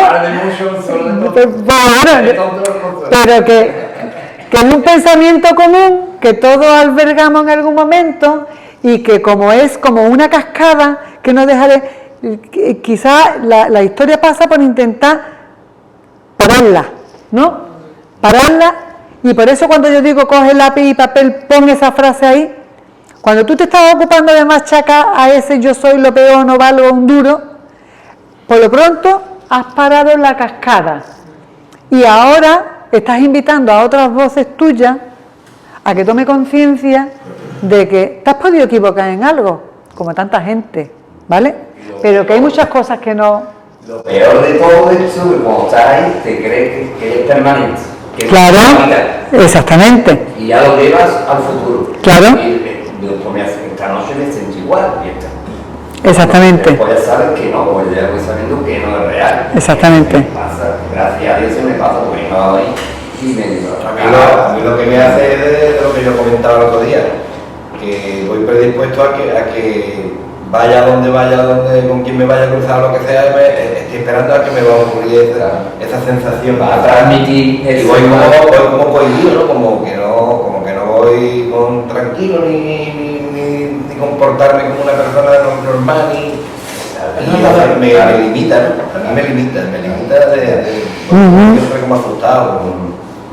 Pero que es un pensamiento común que todos albergamos en algún momento y que como es como una cascada que no deja de... Quizás la historia pasa por intentar pararla, ¿no? Pararla, y por eso cuando yo digo coge lápiz y papel, pon esa frase ahí. Cuando tú te estás ocupando de machacar a ese yo soy lo peor, no valgo un duro, por lo pronto has parado la cascada y ahora estás invitando a otras voces tuyas a que tome conciencia de que te has podido equivocar en algo, como tanta gente, ¿vale? Pero que hay muchas cosas que no... Lo peor de todo esto es que cuando estás ahí te crees que es permanente. Que Claro, es una vida, exactamente, y ya lo llevas al futuro. Claro. Y después esta noche me sentí igual. Y ya está. exactamente, Después ya sabes que no, pues ya voy sabiendo que no es real. Exactamente. Me pasa, gracias a Dios se me pasa, porque no ahí y me digo, A mí lo que me hace es de lo que yo comentaba el otro día, que voy predispuesto a que vaya donde, con quien me vaya a cruzar o lo que sea, estoy esperando a que me va a ocurrir esa sensación. Va a transmitir y voy como cohibido, ¿no? Como que no voy tranquilo ni comportarme como una persona normal y me limita, ¿no? A mí me limita siempre como asustado.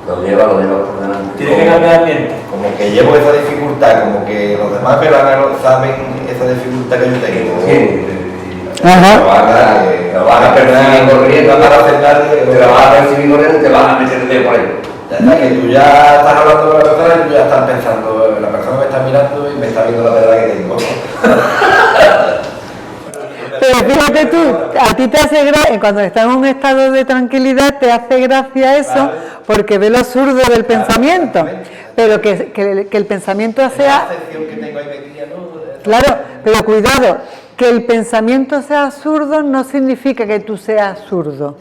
Lo lleva por delante. Tiene que cambiar el ambiente. Como que llevo esa dificultad, como que los demás saben esa dificultad que yo tengo. Ajá. Lo van a percibir corriendo, para aceptar te lo vas a percibir corriendo y te vas a meter de por ahí. Ya está, que tú ya estás hablando con la persona y tú ya estás pensando, la persona me está mirando y me está viendo la verdad que tengo. Pero fíjate tú, a ti te hace gracia, cuando estás en un estado de tranquilidad, te hace gracia eso, porque ve lo absurdo del pensamiento. Pero que el pensamiento sea... Claro, pero cuidado, que el pensamiento sea absurdo no significa que tú seas absurdo.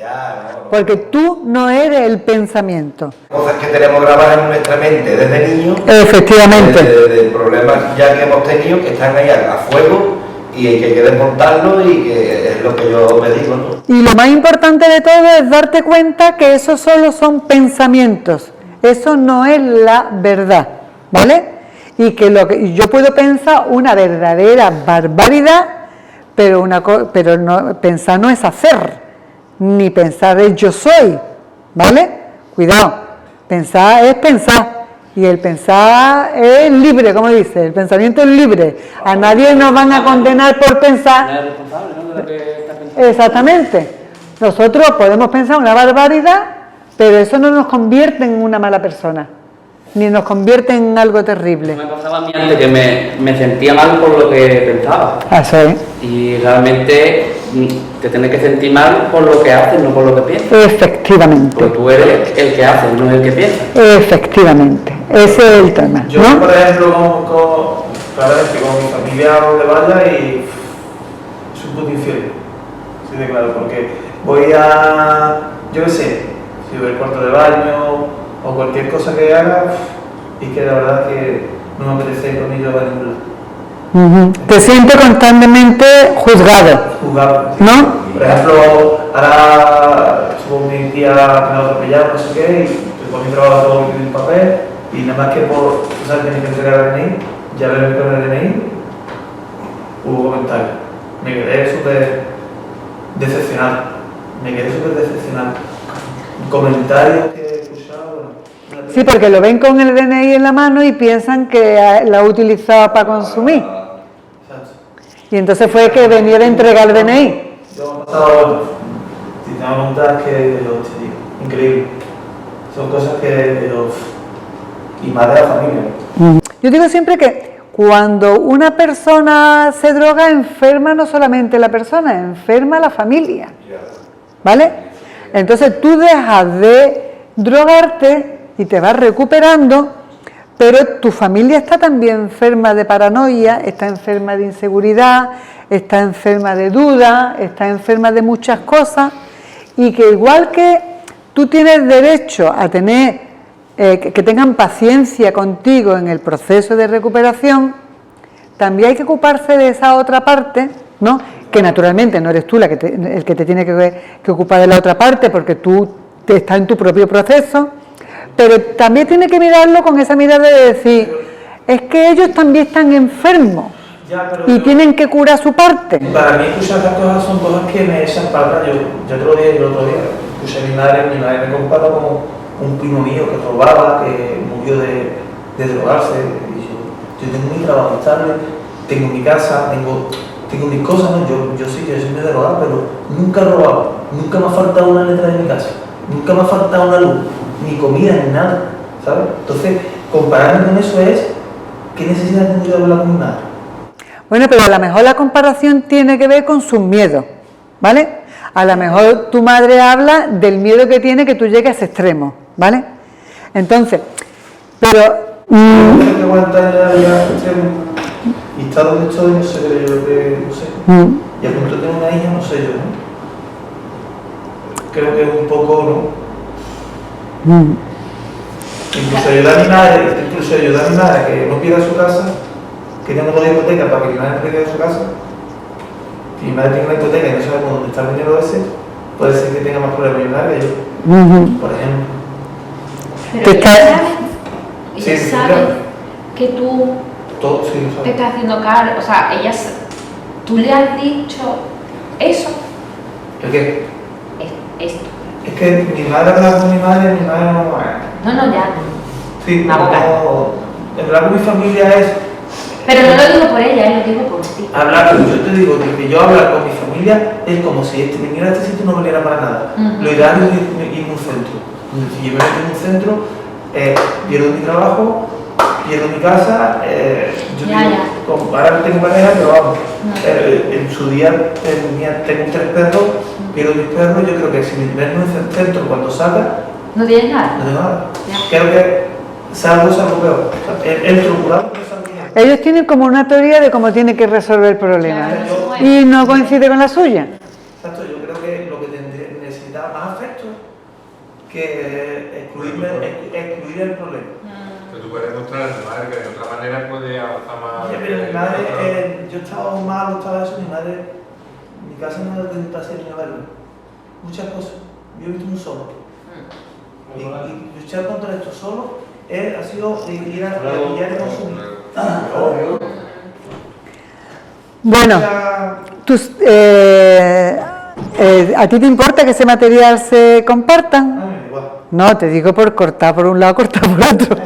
Porque tú no eres el pensamiento. Cosas que tenemos grabadas en nuestra mente desde niños. Efectivamente. De problemas ya que hemos tenido, que están ahí a fuego y que hay que desmontarlo y que es lo que yo me digo, ¿no? Y lo más importante de todo es darte cuenta que eso solo son pensamientos. Eso no es la verdad, ¿vale? Y que yo puedo pensar una verdadera barbaridad, pero pensar no es hacer, ni pensar es yo soy, ¿vale? Cuidado, pensar es pensar, y el pensar es libre, como dice, el pensamiento es libre. A nadie nos van a condenar por pensar. No es responsable, ¿no? De lo que está pensando. Exactamente. Nosotros podemos pensar una barbaridad, pero eso no nos convierte en una mala persona, ni nos convierte en algo terrible. Me pasaba a mí antes que me sentía mal por lo que pensaba. Eso es. Y realmente te tienes que sentir mal por lo que haces, no por lo que piensas. Efectivamente. Porque tú eres el que hace, no el que piensa. Efectivamente. Ese es el tema, Yo, ¿no? por ejemplo, claramente con mi familia a donde vaya y es un puto infierno. Sí, de claro, porque voy yo qué sé, si voy al cuarto de baño o cualquier cosa que haga, y que la verdad que no me apetece ir con ellos a ningún lado. Te sientes constantemente juzgado, Juzgado. ¿no? Por ejemplo, ahora subo mi tía que me ha atropellado, no sé qué, y por mi trabajo todo el papel, y nada más que por, tú sabes, tienes que entregar el DNI, ya veo con el DNI, hubo comentarios. Me quedé súper decepcionado. Comentarios que he escuchado. Sí, porque lo ven con el DNI en la mano y piensan que lo ha utilizado para consumir. Exacto. Y entonces fue que venía de entregar el DNI. Yo me he pasado, bueno, si te voy a contar que increíble. Son cosas que y más de la familia. Yo digo siempre que cuando una persona se droga, enferma no solamente la persona, enferma la familia. ¿Vale? Entonces tú dejas de drogarte y te vas recuperando, pero tu familia está también enferma de paranoia, está enferma de inseguridad, está enferma de duda, está enferma de muchas cosas, y que igual que tú tienes derecho a tener, que tengan paciencia contigo en el proceso de recuperación, también hay que ocuparse de esa otra parte, ¿no? Que naturalmente no eres tú el que te tiene que ocupar de la otra parte, porque tú estás en tu propio proceso, pero también tiene que mirarlo con esa mirada de decir, es que ellos también están enfermos y tienen que curar su parte. Para mí escuchar estas cosas son cosas que me echan para atrás. Yo te lo dije el otro día, escuché a mi madre me compara con un primo mío que robaba, que murió de drogarse, y yo tengo mi trabajo estable, tengo mi casa, tengo mis cosas, ¿no? Yo sí que soy de drogar, pero nunca he robado, nunca me ha faltado una letra de mi casa, nunca me ha faltado una luz, ni comida, ni nada, ¿sabes? Entonces, compararme con eso es, ¿qué necesidad tengo yo de hablar con mi madre? Bueno, pero a lo mejor la comparación tiene que ver con sus miedos, ¿vale? A lo mejor tu madre habla del miedo que tiene que tú llegues a ese extremo, ¿vale? Entonces, pero... que aguantar ya extremo. Y está donde estoy, no sé, pero yo que no sé. Y a punto de tener una hija, no sé yo, ¿no? Creo que es un poco, ¿no? Incluso ayudar a mi madre que no pierda su casa, que tenga una hipoteca para que mi madre no pierda su casa, Si mi madre tiene una hipoteca y no sabemos dónde está el dinero ese, puede ser que tenga más problemas millonarios que yo, por ejemplo. Pero ella sabe, Sí, ella sí, sabe claro. que tú Todo, sí, lo te sabe. estás haciendo cargo, o sea, tú le has dicho eso, ¿El qué? esto. Es que mi madre habla con mi madre no... No, ya. Sí, Una boca. no... Hablar con mi familia es... Pero no lo digo por ella, lo digo por ti. Hablar, yo te digo que yo hablar con mi familia es como si viniera a este sitio no valiera para nada. Ujú. Lo ideal es ir a un centro. Si yo me meto en un centro, pierdo mi trabajo, pierdo mi casa, yo Ya, digo, ya. ahora tengo pareja, pero vamos, No. en su día tengo 3 perros, pierdo mis perros, yo creo que si me meto en un centro cuando salga, No tienes nada. no tengo nada. Ya. Creo que salgo peor. O sea, el procurado no salgo bien. Ellos tienen como una teoría de cómo tiene que resolver el problema. Claro, no se Y no coincide con la suya. Exacto, yo creo que lo que necesitaba más afecto que excluir el problema. Que tú puedes mostrar a tu madre que de otra manera puede avanzar más. Oye, pero mi madre, yo estaba mal, estaba eso, mi madre, mi casa no era de paseo ni a verlo. Muchas cosas. Yo he visto un solo. Y luchar contra esto solo ha sido ir a pillar y consumir. Bueno, ¿a ti te importa que ese material se comparta? Igual. No, te digo por cortar por un lado, cortar por otro.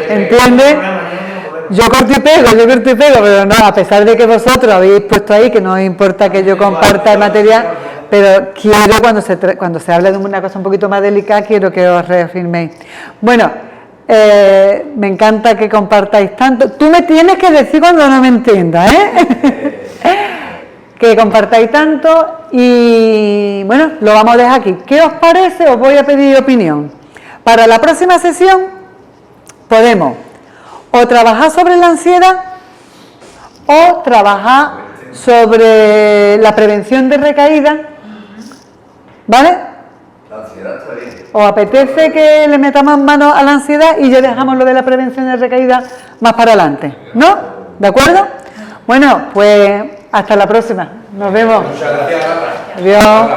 ¿Entiendes? Yo corto y pego, pero no, a pesar de que vosotros habéis puesto ahí que no os importa que yo comparta el material, pero quiero cuando se habla de una cosa un poquito más delicada, quiero que os reafirméis. Bueno, me encanta que compartáis tanto. Tú me tienes que decir cuando no me entiendas, ¿eh? Que compartáis tanto y bueno, lo vamos a dejar aquí. ¿Qué os parece? Os voy a pedir opinión. Para la próxima sesión podemos o trabajar sobre la ansiedad o trabajar sobre la prevención de recaídas, ¿vale? La ansiedad está bien. ¿Os apetece que le metamos mano a la ansiedad y ya dejamos lo de la prevención de recaídas más para adelante? ¿No? ¿De acuerdo? Bueno, pues hasta la próxima. Nos vemos. Muchas gracias. Adiós.